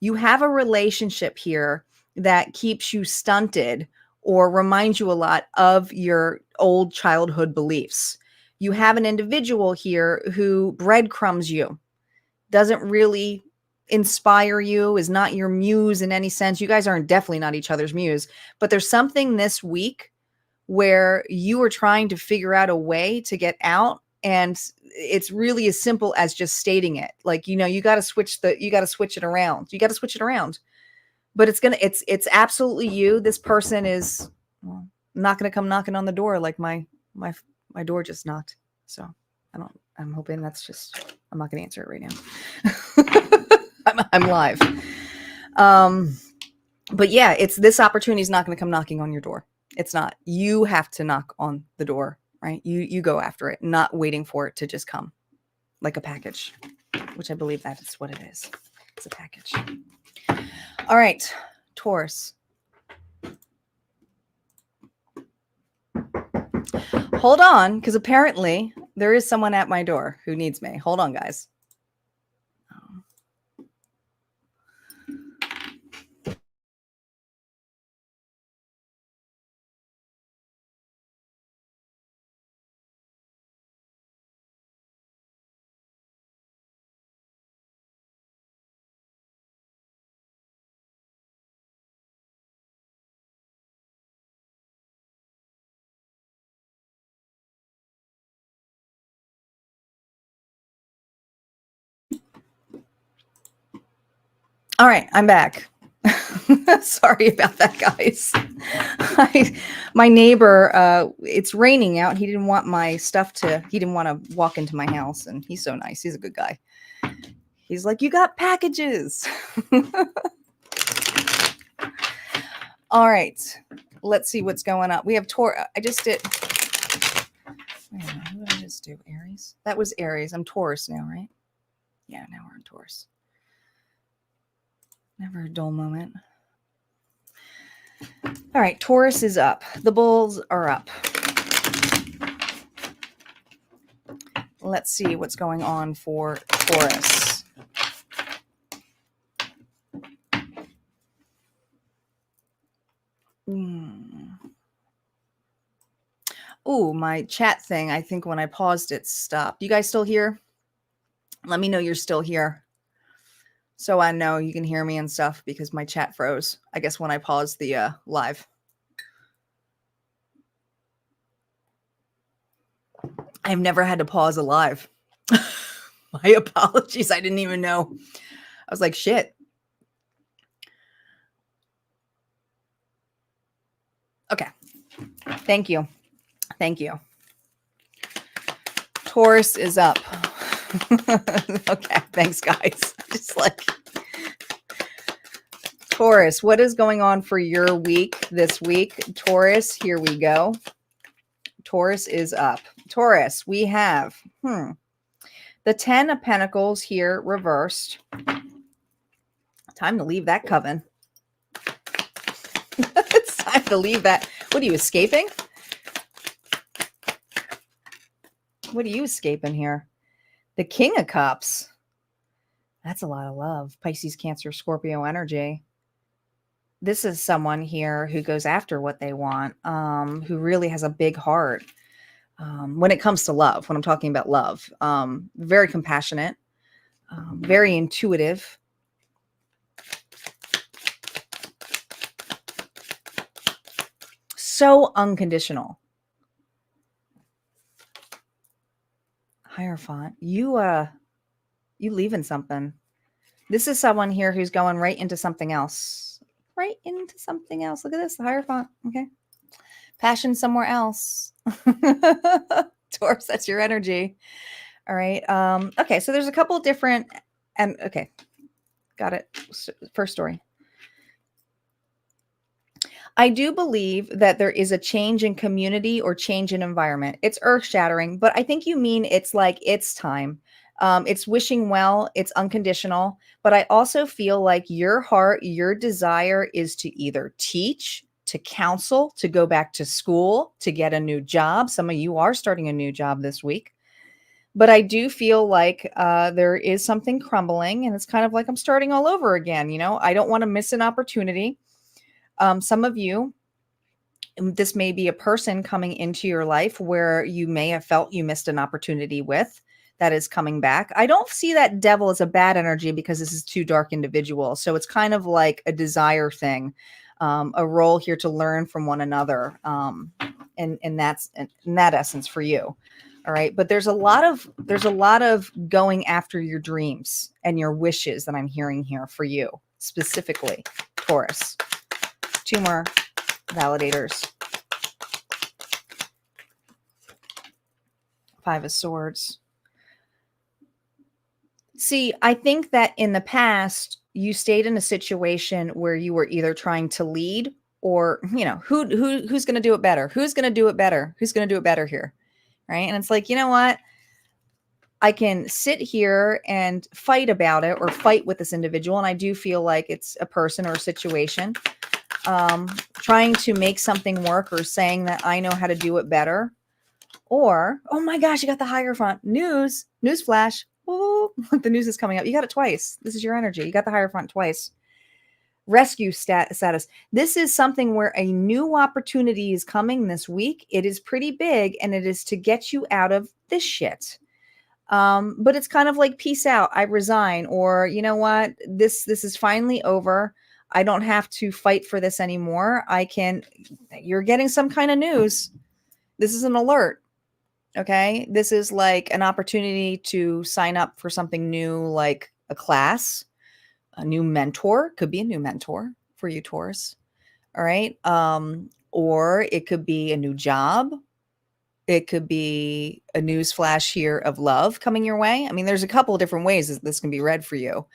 you have a relationship here that keeps you stunted or reminds you a lot of your old childhood beliefs. You have an individual here who breadcrumbs you, doesn't really inspire you, is not your muse in any sense. You guys aren't definitely not each other's muse, but there's something this week where you are trying to figure out a way to get out. And it's really as simple as just stating it. Like, you got to switch it around. You got to switch it around, but it's absolutely you. This person is not going to come knocking on the door like my door just knocked. So I'm hoping that's just, I'm not going to answer it right now. I'm live. But yeah, this opportunity is not going to come knocking on your door. It's not. You have to knock on the door, right? You go after it, not waiting for it to just come like a package, which I believe that is what it is. It's a package. All right, Taurus. Hold on, because apparently there is someone at my door who needs me. Hold on, guys. All right, I'm back. Sorry about that, guys. My neighbor, it's raining out. He didn't want my stuff he didn't want to walk into my house, and he's so nice. He's a good guy. He's like, you got packages. All right, let's see what's going on. We have Taurus. I just did. Wait a minute, who did I just do? Aries? That was Aries. I'm Taurus now, right? Yeah, now we're on Taurus. Never a dull moment. All right, Taurus is up. The bulls are up. Let's see what's going on for Taurus. Ooh, my chat thing, I think when I paused it stopped. You guys still here? Let me know you're still here, so I know you can hear me and stuff, because my chat froze, I guess, when I paused the live. I've never had to pause a live. My apologies. I didn't even know. I was like, shit. Okay. Thank you. Thank you. Taurus is up. Okay. Thanks, guys. Just like Taurus, what is going on for your week this week? Taurus, here we go. Taurus is up. Taurus, we have the 10 of Pentacles here reversed. Time to leave that coven. It's time to leave that. What are you, escaping? What are you escaping here? The King of Cups. That's a lot of love. Pisces, Cancer, Scorpio energy. This is someone here who goes after what they want, who really has a big heart. When it comes to love, when I'm talking about love, very compassionate, very intuitive. So unconditional. Hierophant, you leaving something. This is someone here who's going right into something else. Right into something else. Look at this, the Hierophant. Okay. Passion somewhere else. Taurus, that's your energy. All right. Okay, so there's a couple different, and okay, got it. First story. I do believe that there is a change in community or change in environment. It's earth-shattering, but I think you mean it's like it's time. It's wishing well, it's unconditional, but I also feel like your heart, your desire is to either teach, to counsel, to go back to school, to get a new job. Some of you are starting a new job this week. But I do feel like there is something crumbling, and it's kind of like I'm starting all over again. You know, I don't want to miss an opportunity. Some of you, this may be a person coming into your life where you may have felt you missed an opportunity with that is coming back. I don't see that devil as a bad energy because this is two dark individuals. So it's kind of like a desire thing, a role here to learn from one another. And that's in that essence for you. All right. But there's a lot of going after your dreams and your wishes that I'm hearing here for you specifically, Taurus. Two more validators. Five of Swords. See, I think that in the past, you stayed in a situation where you were either trying to lead or, you know, who's going to do it better? Who's going to do it better? Who's going to do it better here? Right. And it's like, you know what? I can sit here and fight about it or fight with this individual. And I do feel like it's a person or a situation trying to make something work or saying that I know how to do it better. Or, oh my gosh, you got the Hierophant. News flash. Oh, the news is coming up. You got it twice. This is your energy. You got the Hierophant twice. Rescue status. This is something where a new opportunity is coming this week. It is pretty big, and it is to get you out of this shit. But it's kind of like, peace out. I resign. Or, you know what? This is finally over. I don't have to fight for this anymore. You're getting some kind of news. This is an alert. Okay. This is like an opportunity to sign up for something new, like a class, a new mentor. Could be a new mentor for you, Taurus. All right. Or it could be a new job. It could be a news flash here of love coming your way. I mean, there's a couple of different ways this can be read for you.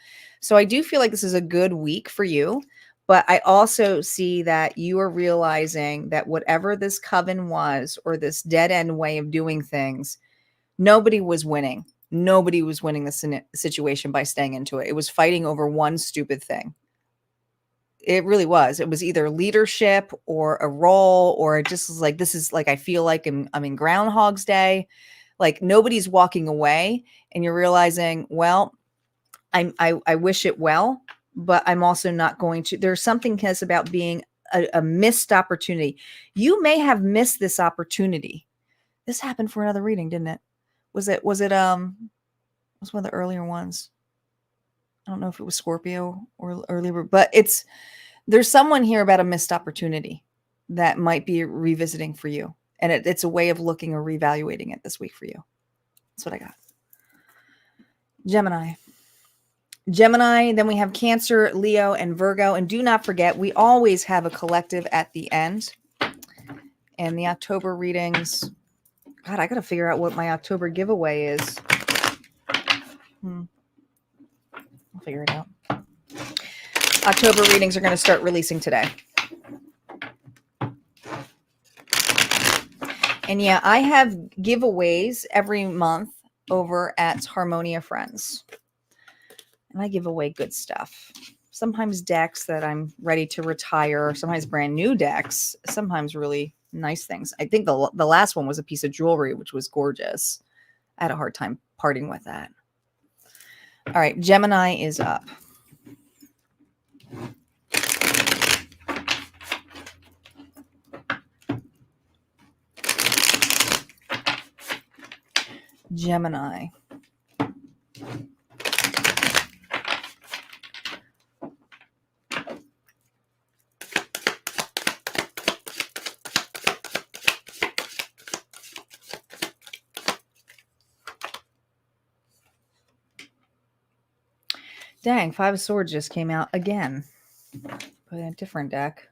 So I do feel like this is a good week for you. But I also see that you are realizing that whatever this coven was, or this dead end way of doing things, nobody was winning. Nobody was winning the situation by staying into it. It was fighting over one stupid thing. It really was. It was either leadership or a role, or it just was like, this is like, I feel like I'm in Groundhog's Day. Like nobody's walking away, and you're realizing, well, I wish it well, but I'm also not going to. There's something about being a missed opportunity. You may have missed this opportunity. This happened for another reading, didn't it? Was it one of the earlier ones? I don't know if it was Scorpio or Libra, but there's someone here about a missed opportunity that might be revisiting for you. And it's a way of looking or reevaluating it this week for you. That's what I got. Gemini, then we have Cancer, Leo, and Virgo. And do not forget, we always have a collective at the end. And the October readings, God, I got to figure out what my October giveaway is. I'll figure it out. October readings are going to start releasing today. And yeah, I have giveaways every month over at Harmonia Friends. And I give away good stuff. Sometimes decks that I'm ready to retire, sometimes brand new decks, sometimes really nice things. I think the last one was a piece of jewelry, which was gorgeous. I had a hard time parting with that. All right, Gemini is up. Gemini. Dang, Five of Swords just came out again. Put in a different deck.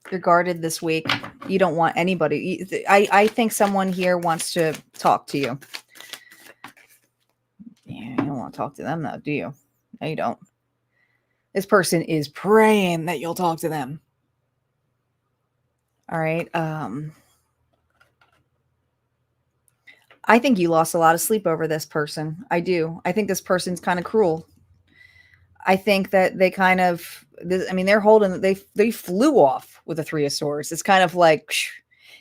You're guarded this week. You don't want anybody. I think someone here wants to talk to you. Yeah, you don't want to talk to them though, do you? No, you don't. This person is praying that you'll talk to them. All right. I think you lost a lot of sleep over this person. I do. I think this person's kind of cruel. I think that they kind of, I mean, they're holding, they flew off with the Three of Swords. It's kind of like,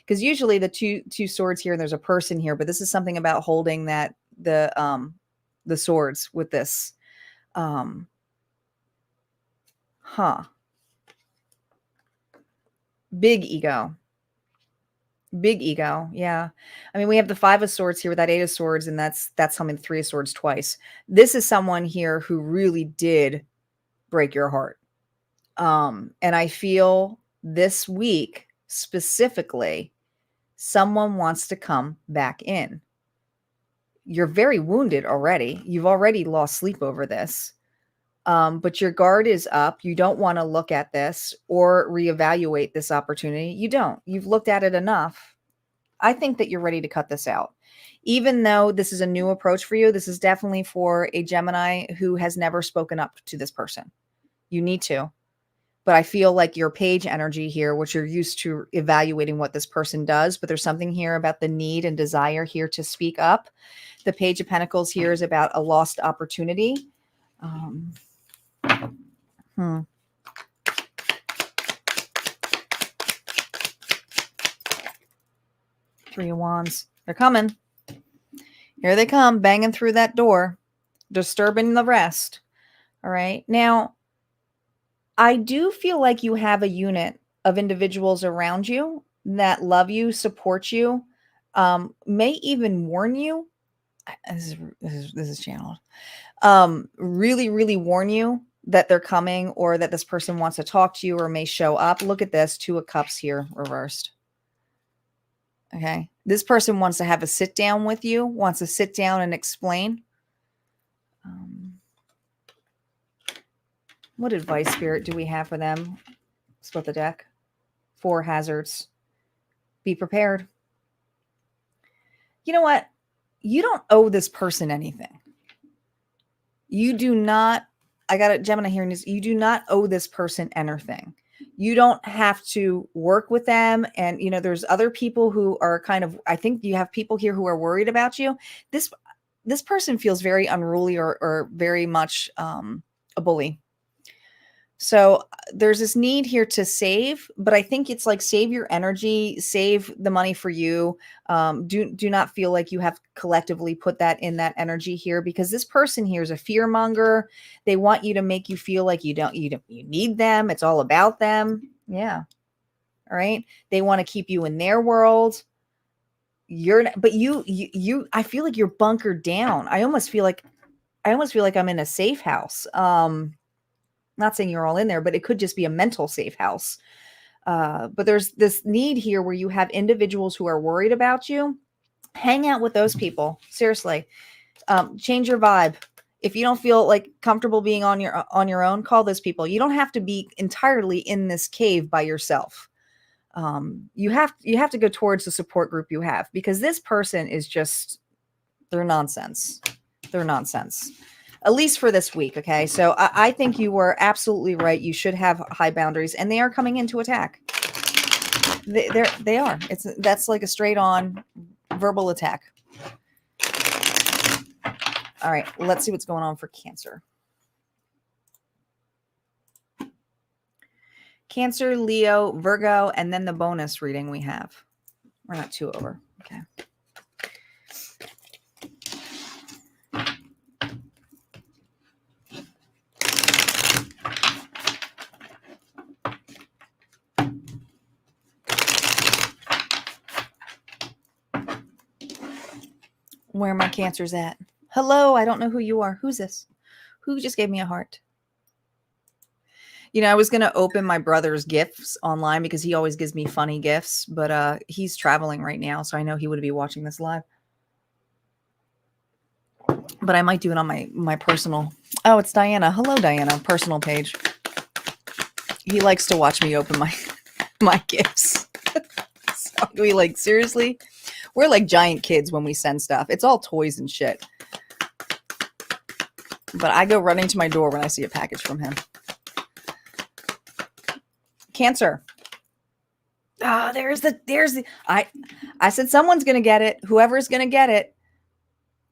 because usually the two swords here, and there's a person here, but this is something about holding that, the swords with this. Big ego. Big ego. Yeah. I mean, we have the Five of Swords here with that Eight of Swords, and that's something, the Three of Swords twice. This is someone here who really did break your heart. And I feel this week specifically, someone wants to come back in. You're very wounded already. You've already lost sleep over this. But your guard is up. You don't want to look at this or reevaluate this opportunity. You don't. You've looked at it enough. I think that you're ready to cut this out. Even though this is a new approach for you, this is definitely for a Gemini who has never spoken up to this person. You need to. But I feel like your page energy here, which you're used to evaluating what this person does, but there's something here about the need and desire here to speak up. The Page of Pentacles here is about a lost opportunity. Three of Wands. They're coming. Here they come, banging through that door, disturbing the rest. All right. Now, I do feel like you have a unit of individuals around you that love you, support you, may even warn you. This is channeled. Really, really warn you that they're coming, or that this person wants to talk to you or may show up. Look at this, Two of Cups here reversed. Okay. This person wants to have a sit down with you, wants to sit down and explain. What advice, Spirit, do we have for them? Split the deck. Four hazards. Be prepared. You know what? You don't owe this person anything. You do not, I got a Gemini here, and you do not owe this person anything. You don't have to work with them. And, you know, there's other people who are kind of, I think you have people here who are worried about you. This person feels very unruly or very much a bully. So there's this need here to save, but I think it's like save your energy, save the money for you. Do not feel like you have collectively put that in that energy here, because this person here is a fear monger. They want you to make you feel like you need them. It's all about them. Yeah. All right. They want to keep you in their world. But I feel like you're bunkered down. I almost feel like I'm in a safe house. Not saying you're all in there, but it could just be a mental safe house. But there's this need here where you have individuals who are worried about you. Hang out with those people. Seriously. Change your vibe. If you don't feel like comfortable being on your own, call those people. You don't have to be entirely in this cave by yourself. You have to go towards the support group you have, because this person is just, they're nonsense. They're nonsense. At least for this week. Okay. So I think you were absolutely right. You should have high boundaries, and they are coming in to attack. They are. That's like a straight on verbal attack. All right. Let's see what's going on for Cancer. Cancer, Leo, Virgo, and then the bonus reading we have. We're not two over. Okay. Where my Cancers at? Hello, I don't know who you are. Who's this? Who just gave me a heart? I was going to open my brother's gifts online because he always gives me funny gifts, but he's traveling right now, so I know he would be watching this live. But I might do it on my personal. Oh, it's Diana. Hello, Diana. Personal page. He likes to watch me open my gifts. So we like, seriously? We're like giant kids when we send stuff. It's all toys and shit. But I go running to my door when I see a package from him. Cancer. Oh, there's the I said someone's going to get it. Whoever's going to get it.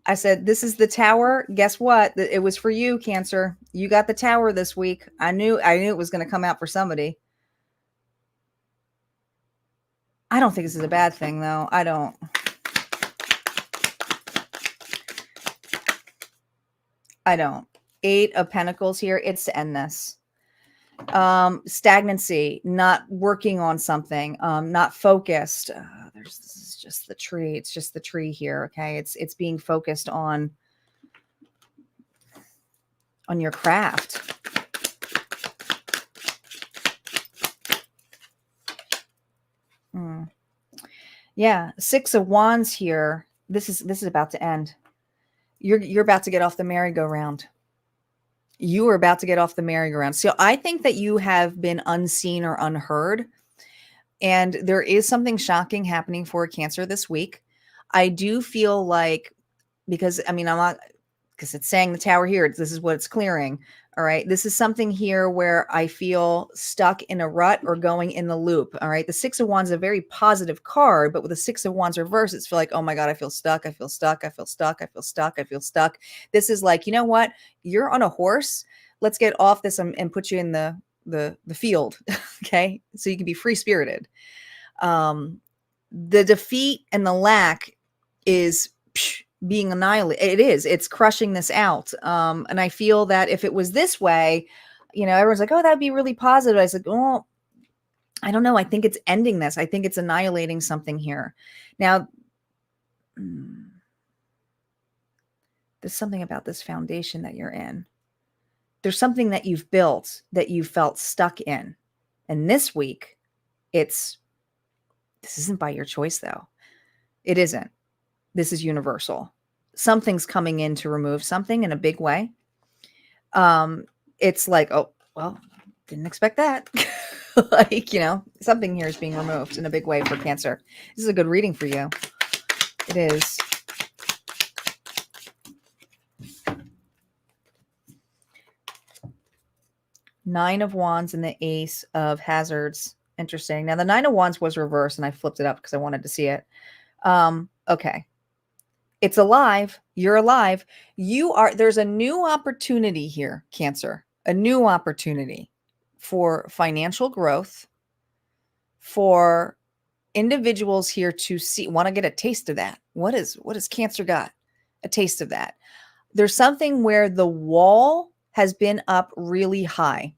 I said, this is the tower. Guess what? It was for you, Cancer. You got the tower this week. I knew it was going to come out for somebody. I don't think this is a bad thing, though. I don't. Eight of Pentacles here. It's to end this. Stagnancy, not working on something, not focused. This is just the tree. It's just the tree here. Okay. It's being focused on your craft. Yeah. 6 of Wands here. This is about to end. You're about to get off the merry-go-round. You are about to get off the merry-go-round. So I think that you have been unseen or unheard. And there is something shocking happening for Cancer this week. I do feel like, because I'm not, because it's saying the tower here, this is what it's clearing. All right. This is something here where I feel stuck in a rut or going in the loop. All right. The 6 of Wands is a very positive card, but with the 6 of Wands reverse, it's feel like, oh my God, I feel stuck. I feel stuck. I feel stuck. I feel stuck. I feel stuck. This is like, you know what? You're on a horse. Let's get off this and put you in the field. Okay. So you can be free spirited. The defeat and the lack is being annihilated. It's crushing this out. And I feel that if it was this way, everyone's like, oh, that'd be really positive. I was like, oh, I don't know. I think it's ending this. I think it's annihilating something here. Now, there's something about this foundation that you're in. There's something that you've built that you felt stuck in. And this week, this isn't by your choice, though. It isn't. This is universal. Something's coming in to remove something in a big way. It's like, oh, well, didn't expect that. Like, something here is being removed in a big way for Cancer. This is a good reading for you. It is. Nine of Wands and the Ace of Hazards. Interesting. Now, the 9 of Wands was reversed, and I flipped it up because I wanted to see it. Okay. It's alive. You're alive. There's a new opportunity here, Cancer. A new opportunity for financial growth, for individuals here to want to get a taste of that. What has Cancer got? A taste of that. There's something where the wall has been up really high.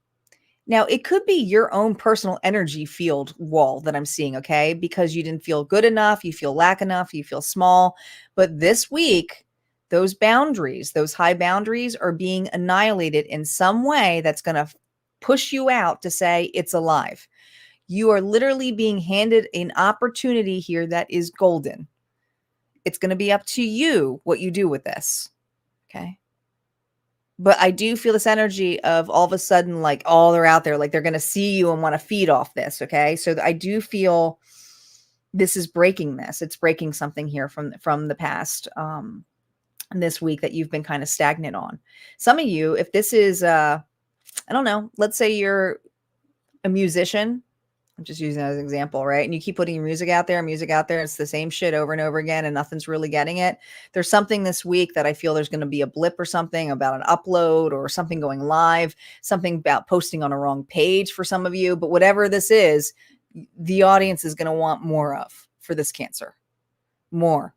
Now, it could be your own personal energy field wall that I'm seeing, okay? Because you didn't feel good enough, you feel lack enough, you feel small. But this week, those boundaries, those high boundaries are being annihilated in some way that's going to push you out to say it's alive. You are literally being handed an opportunity here that is golden. It's going to be up to you what you do with this, okay? But I do feel this energy of all of a sudden, like, oh, they're out there, like they're going to see you and want to feed off this. Okay. So I do feel this is breaking this. It's breaking something here from the past this week that you've been kind of stagnant on. Some of you, if this is, I don't know, let's say you're a musician. I'm just using that as an example, right? And you keep putting your music out there, it's the same shit over and over again, and nothing's really getting it. There's something this week that I feel there's going to be a blip or something about an upload or something going live, something about posting on a wrong page for some of you. But whatever this is, the audience is going to want more of for this Cancer. More.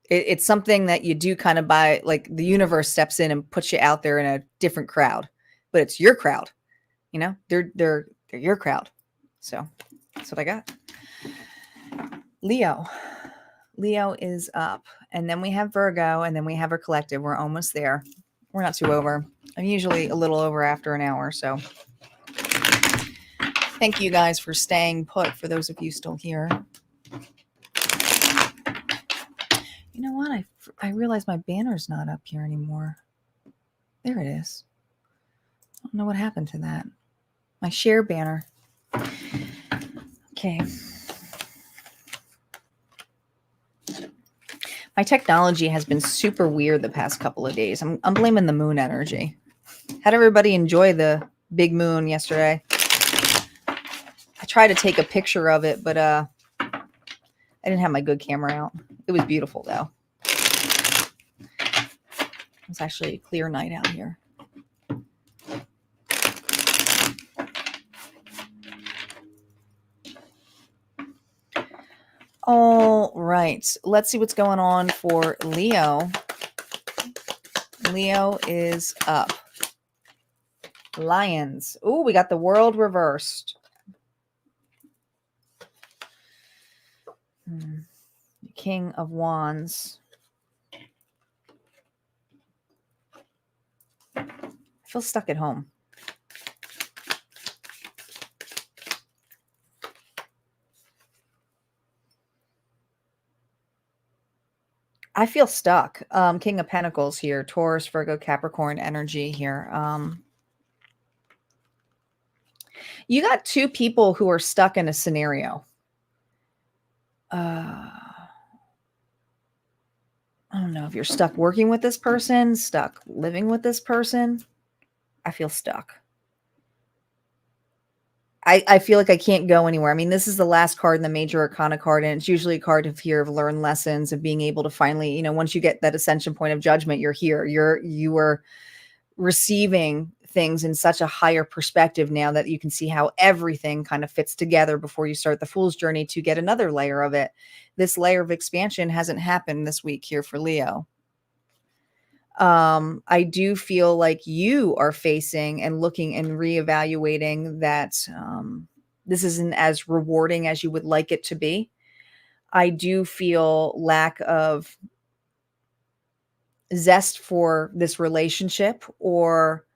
It's something that you do kind of by, like, the universe steps in and puts you out there in a different crowd, but it's your crowd. They're your crowd. So that's what I got. Leo is up, and then we have Virgo, and then we have our collective. We're almost there. We're not too over. I'm usually a little over after an hour. So Thank you guys for staying put, for those of you still here. You know what? I realized my banner's not up here anymore. There it is. I don't know what happened to that. My share banner. Okay. My technology has been super weird the past couple of days. I'm blaming the moon energy. How'd everybody enjoy the big moon yesterday? I tried to take a picture of it, but I didn't have my good camera out. It was beautiful, though. It's actually a clear night out here. All right. Let's see what's going on for Leo. Leo is up. Lions. Ooh, we got the world reversed. King of Wands. I feel stuck at home. I feel stuck. King of Pentacles here. Taurus, Virgo, Capricorn energy here. You got two people who are stuck in a scenario. I don't know if you're stuck working with this person, stuck living with this person. I feel stuck. I feel like I can't go anywhere. I mean, this is the last card in the major arcana card, and it's usually a card of here of learn lessons and being able to finally, once you get that ascension point of judgment, you're here. You are receiving things in such a higher perspective now that you can see how everything kind of fits together before you start the fool's journey to get another layer of it. This layer of expansion hasn't happened this week here for Leo. I do feel like you are facing and looking and reevaluating that this isn't as rewarding as you would like it to be. I do feel lack of zest for this relationship, or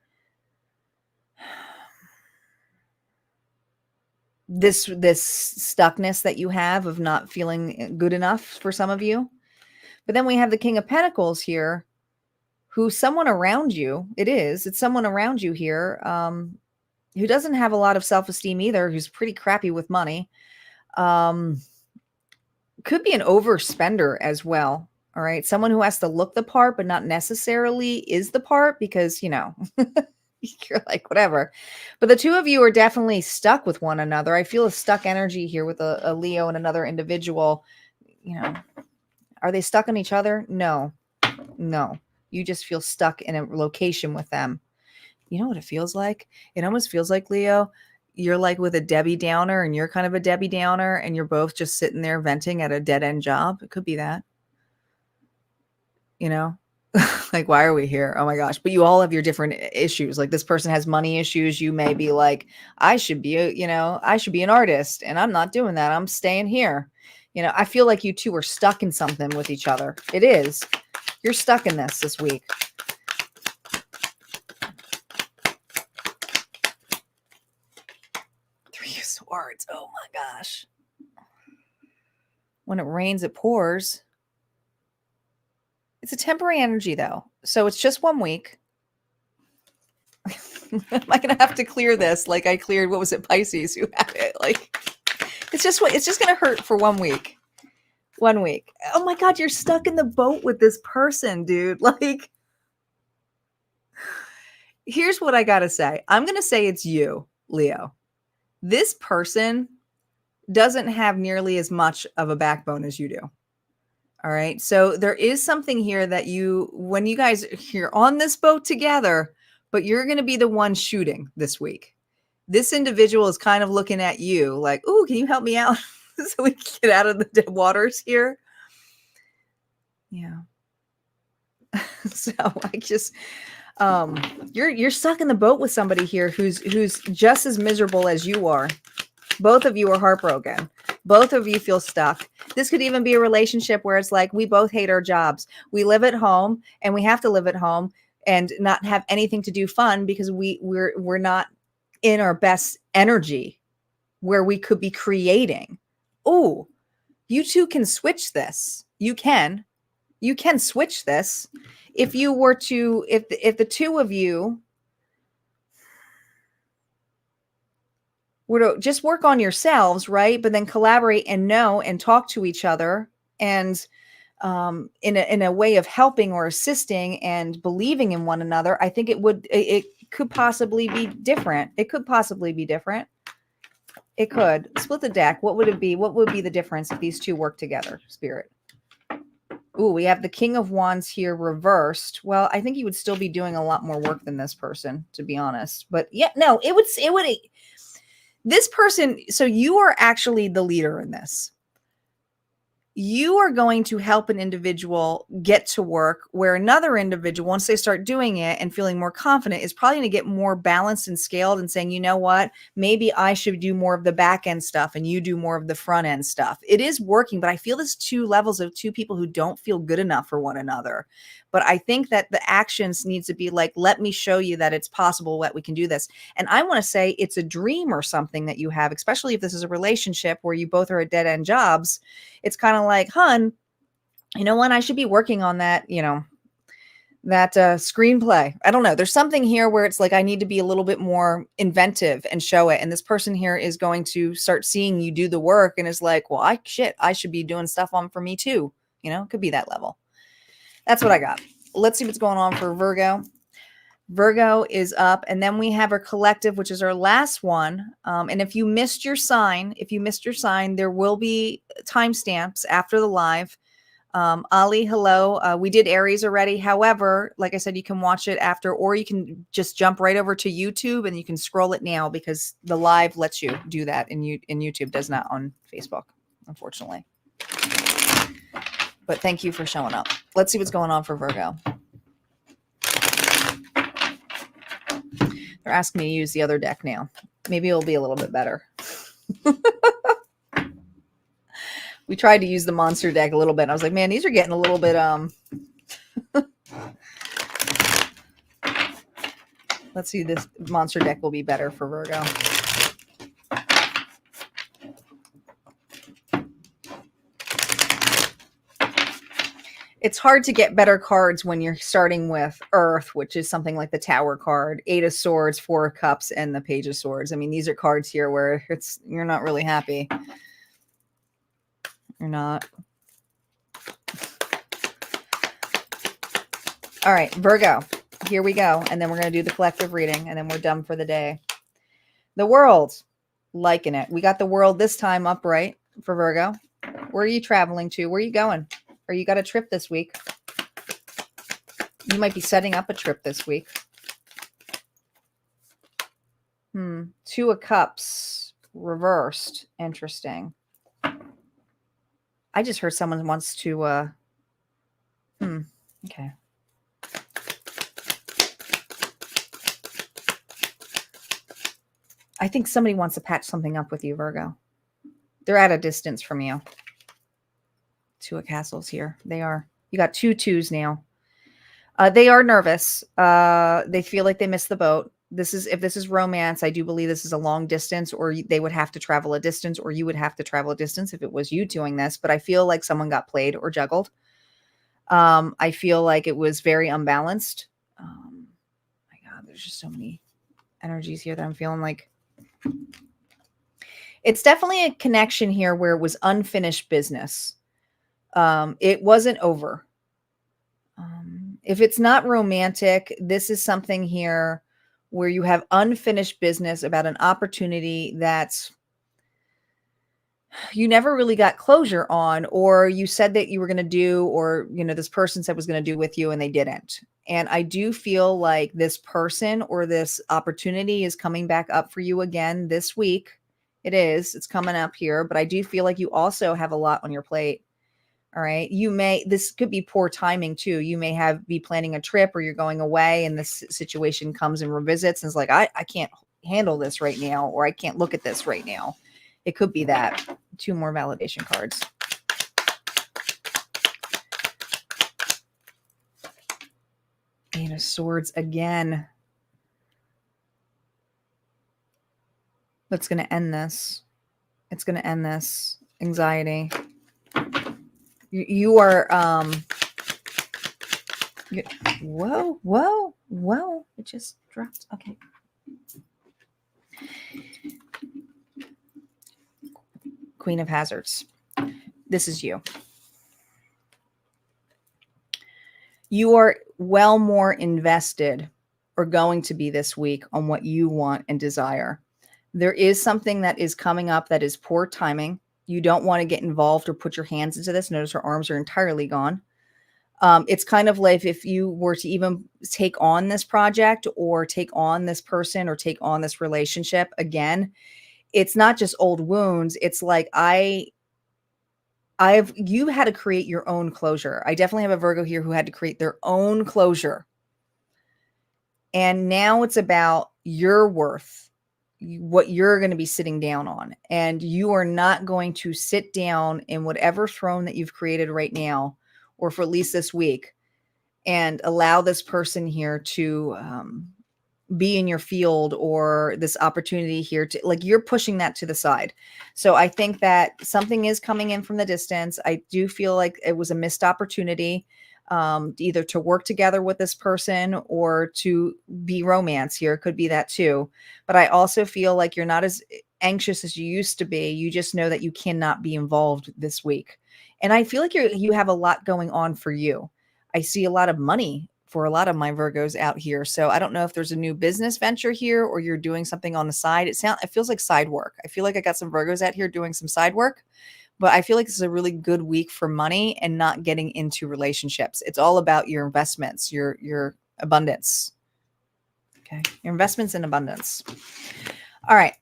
this stuckness that you have of not feeling good enough for some of you. But then we have the King of Pentacles here, who's someone around you. It's someone around you here who doesn't have a lot of self-esteem either, who's pretty crappy with money. Could be an overspender as well. All right. Someone who has to look the part, but not necessarily is the part, because, you're like, whatever. But the two of you are definitely stuck with one another. I feel a stuck energy here with a Leo and another individual. Are they stuck on each other? No. You just feel stuck in a location with them. You know what it feels like? It almost feels like, Leo, you're like with a Debbie Downer, and you're kind of a Debbie Downer, and you're both just sitting there venting at a dead end job. It could be that. Like, why are we here? Oh my gosh. But you all have your different issues. Like, this person has money issues. You may be like, I should be an artist, and I'm not doing that. I'm staying here. I feel like you two are stuck in something with each other. It is. You're stuck in this week. Three of Swords. Oh my gosh. When it rains, it pours. It's a temporary energy, though. So it's just 1 week. Am I going to have to clear this like I cleared, what was it, Pisces, who had it? Like, it's just going to hurt for 1 week. 1 week. Oh my God, you're stuck in the boat with this person, dude. Like, here's what I got to say. I'm going to say it's you, Leo. This person doesn't have nearly as much of a backbone as you do. All right. So there is something here that when you guys are on this boat together, but you're going to be the one shooting this week. This individual is kind of looking at you like, ooh, can you help me out so we can get out of the dead waters here? Yeah. So I just, you're stuck in the boat with somebody here who's just as miserable as you are. Both of you are heartbroken. Both of you feel stuck. This could even be a relationship where it's like, we both hate our jobs. We live at home, and we have to live at home and not have anything to do fun because we're not in our best energy. where we could be creating. Oh, you two can switch this. You can switch this. If you were to, if the two of you were to just work on yourselves, right? But then collaborate and know and talk to each other, and in a way of helping or assisting and believing in one another, I think it could possibly be different. It could possibly be different. It could. Split the deck. What would it be? What would be the difference if these two work together, Spirit? Ooh, we have the King of Wands here reversed. Well, I think you would still be doing a lot more work than this person, to be honest. But yeah, no, it would, this person, so you are actually the leader in this. You are going to help an individual get to work where another individual, once they start doing it and feeling more confident, is probably going to get more balanced and scaled and saying, you know what, maybe I should do more of the back end stuff and you do more of the front end stuff. It is working, but I feel there's two levels of two people who don't feel good enough for one another. But I think that the actions needs to be like, let me show you that it's possible that we can do this. And I want to say it's a dream or something that you have, especially if this is a relationship where you both are at dead end jobs. It's kind of like, hun, you know what? I should be working on that, that screenplay. I don't know. There's something here where it's like, I need to be a little bit more inventive and show it. And this person here is going to start seeing you do the work and is like, well, I should be doing stuff on for me too. It could be that level. That's what I got. Let's see what's going on for Virgo. Virgo is up, and then we have our collective, which is our last one. And if you missed your sign, there will be timestamps after the live. Ali, hello. We did Aries already. However, like I said, you can watch it after, or you can just jump right over to YouTube and you can scroll it now because the live lets you do that, and YouTube does not on Facebook, unfortunately. But thank you for showing up. Let's see what's going on for Virgo. They're asking me to use the other deck now. Maybe it'll be a little bit better. We tried to use the monster deck a little bit. I was like, man, these are getting a little bit, let's see, this monster deck will be better for Virgo. It's hard to get better cards when you're starting with Earth, which is something like the Tower card, 8 of Swords, 4 of Cups, and the Page of Swords. I mean, these are cards here where you're not really happy. You're not. All right, Virgo, here we go. And then we're going to do the collective reading, and then we're done for the day. The World, liking it. We got the World this time upright for Virgo. Where are you traveling to? Where are you going? Or you got a trip this week? You might be setting up a trip this week. 2 of Cups reversed. Interesting. I just heard someone wants to, okay. I think somebody wants to patch something up with you, Virgo. They're at a distance from you. 2 of Castles here. They are. You got 2 2s now. They are nervous. They feel like they missed the boat. If this is romance, I do believe this is a long distance, or they would have to travel a distance, or you would have to travel a distance if it was you doing this. But I feel like someone got played or juggled. I feel like it was very unbalanced. My God, there's just so many energies here that I'm feeling like. It's definitely a connection here where it was unfinished business. It wasn't over. If it's not romantic, this is something here where you have unfinished business about an opportunity that you never really got closure on, or you said that you were going to do, or, this person said was going to do with you and they didn't. And I do feel like this person or this opportunity is coming back up for you again this week. It's coming up here, but I do feel like you also have a lot on your plate. All right. This could be poor timing too. You may be planning a trip, or you're going away, and this situation comes and revisits and it's like, I can't handle this right now, or I can't look at this right now. It could be that. 2 more validation cards. Eight of Swords again. That's going to end this. It's going to end this anxiety. You are, whoa, whoa, whoa. It just dropped. Okay. Queen of Hazards. This is you. You are well more invested or going to be this week on what you want and desire. There is something that is coming up that is poor timing. You don't want to get involved or put your hands into this. Notice her arms are entirely gone. It's kind of like if you were to even take on this project or take on this person or take on this relationship again, it's not just old wounds. It's like you had to create your own closure. I definitely have a Virgo here who had to create their own closure. And now it's about your worth, what you're going to be sitting down on. And you are not going to sit down in whatever throne that you've created right now, or for at least this week, and allow this person here to be in your field, or this opportunity here to, like, you're pushing that to the side. So I think that something is coming in from the distance. I do feel like it was a missed opportunity, either to work together with this person or to be romance here. It could be that too. But I also feel like you're not as anxious as you used to be. You just know that you cannot be involved this week. And I feel like you have a lot going on for you. I see a lot of money for a lot of my Virgos out here. So I don't know if there's a new business venture here or you're doing something on the side. It feels like side work. I feel like I got some Virgos out here doing some side work, but I feel like this is a really good week for money and not getting into relationships. It's all about your investments, your abundance. Okay. Your investments in abundance. All right.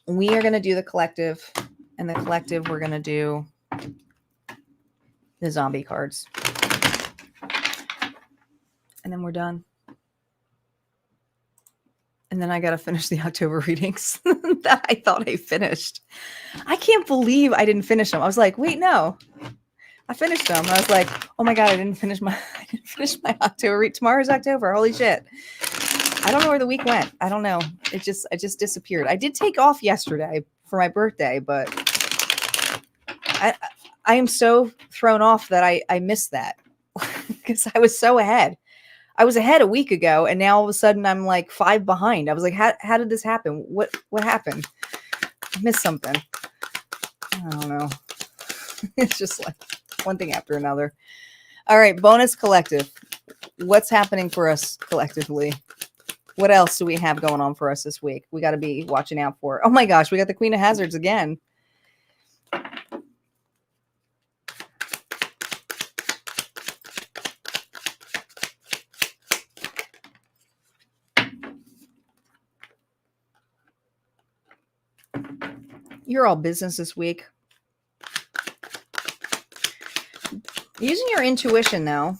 We are going to do the collective, and the collective, we're going to do the zombie cards. And then we're done. And then I got to finish the October readings that I thought I finished. I can't believe I didn't finish them. I was like, wait, no, I finished them. I was like, oh my God, I didn't finish my October read. Tomorrow's October. Holy shit. I don't know where the week went. I don't know. I just disappeared. I did take off yesterday for my birthday, but I am so thrown off that I missed that because I was so ahead. I was ahead a week ago, and now all of a sudden I'm like 5 behind. I was like, how did this happen? What happened? I missed something. I don't know. It's just like one thing after another. All right, bonus collective. What's happening for us collectively? What else do we have going on for us this week? We got to be watching out for. Oh my gosh, we got the Queen of Hazards again. You're all business this week. Using your intuition, though.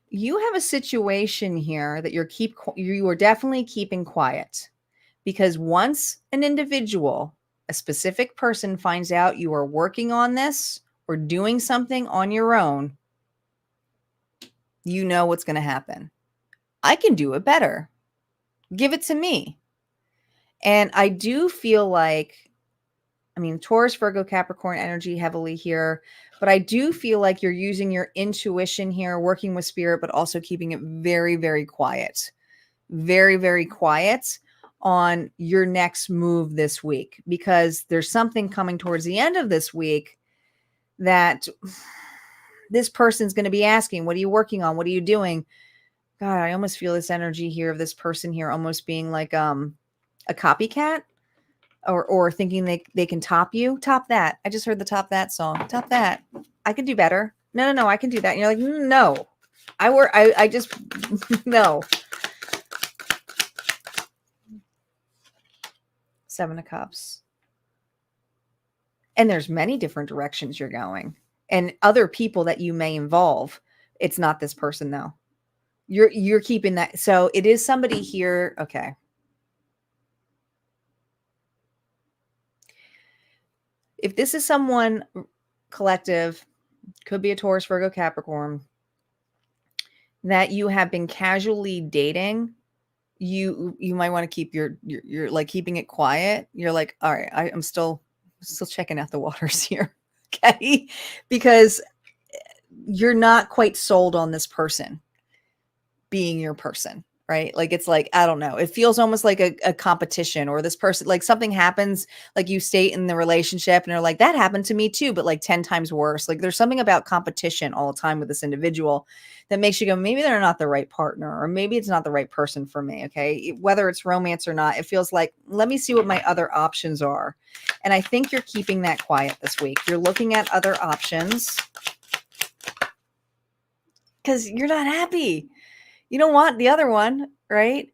You have a situation here that you are definitely keeping quiet, because once an individual, a specific person, finds out you are working on this or doing something on your own, you know what's going to happen. I can do it better. Give it to me. And I do feel like, I mean, Taurus, Virgo, Capricorn energy heavily here, but I do feel like you're using your intuition here, working with spirit, but also keeping it very, very quiet. Very, very quiet on your next move this week, because there's something coming towards the end of this week that this person's going to be asking, what are you working on? What are you doing? God, I almost feel this energy here of this person here almost being like a copycat, or thinking they can top you. Top that. I just heard the Top That song. Top that. I can do better. No, I can do that. And you're like, no. I just no. 7 of Cups. And there's many different directions you're going, and other people that you may involve. It's not this person though. You're keeping that. So it is somebody here. Okay. If this is someone collective, could be a Taurus, Virgo, Capricorn, that you have been casually dating you might want to keep you're like keeping it quiet. You're like, all right, I'm still checking out the waters here. Okay. Because you're not quite sold on this person being your person, right? Like, it's like, I don't know. It feels almost like a competition, or this person, like something happens, like you stay in the relationship and they're like, that happened to me too, but like 10 times worse. Like there's something about competition all the time with this individual that makes you go, maybe they're not the right partner, or maybe it's not the right person for me. Okay. Whether it's romance or not, it feels like, let me see what my other options are. And I think you're keeping that quiet this week. You're looking at other options because you're not happy. You don't want the other one, right?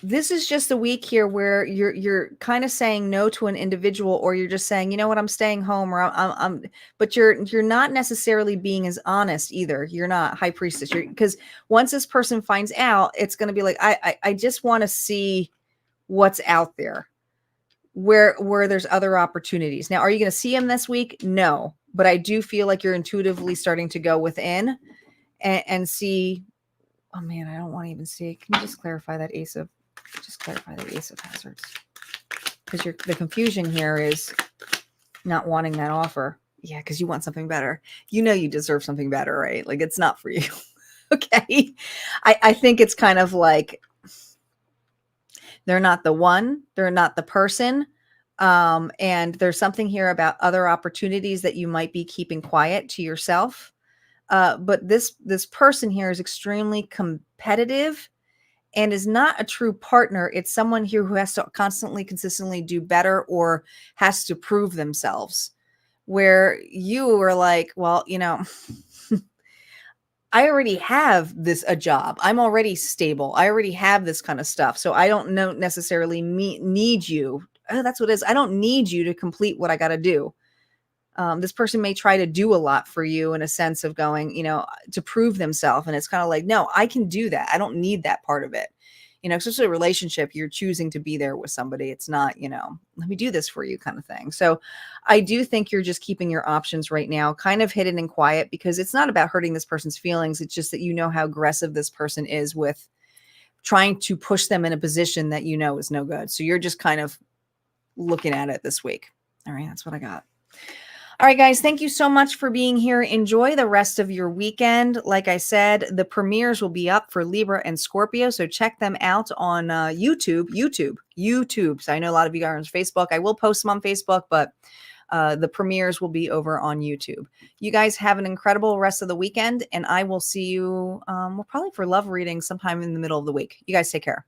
This is just a week here where you're kind of saying no to an individual, or you're just saying, you know what, I'm staying home, or but you're not necessarily being as honest either. You're not, High Priestess, because once this person finds out, it's going to be like, I just want to see what's out there, where there's other opportunities. Now, are you going to see him this week? No, but I do feel like you're intuitively starting to go within and see. Oh man, I don't want to even see it. Can you just clarify that Ace of Hazards? Because the confusion here is not wanting that offer. Yeah, because you want something better. You know you deserve something better, right? Like, it's not for you. Okay. I think it's kind of like they're not the one, they're not the person. And there's something here about other opportunities that you might be keeping quiet to yourself. But this person here is extremely competitive and is not a true partner. It's someone here who has to constantly, consistently do better, or has to prove themselves, where you are like, well, you know, I already have a job. I'm already stable. I already have this kind of stuff. So I don't necessarily need you. Oh, that's what it is. I don't need you to complete what I got to do. This person may try to do a lot for you in a sense of going, you know, to prove themselves. And it's kind of like, no, I can do that. I don't need that part of it. You know, especially a relationship, you're choosing to be there with somebody. It's not, you know, let me do this for you kind of thing. So I do think you're just keeping your options right now kind of hidden and quiet, because it's not about hurting this person's feelings. It's just that you know how aggressive this person is with trying to push them in a position that you know is no good. So you're just kind of looking at it this week. All right, that's what I got. All right, guys, thank you so much for being here. Enjoy the rest of your weekend. Like I said, the premieres will be up for Libra and Scorpio, so check them out on YouTube. So I know a lot of you guys are on Facebook. I will post them on Facebook, but the premieres will be over on YouTube. You guys have an incredible rest of the weekend, and I will see you, well, probably for love reading sometime in the middle of the week. You guys take care.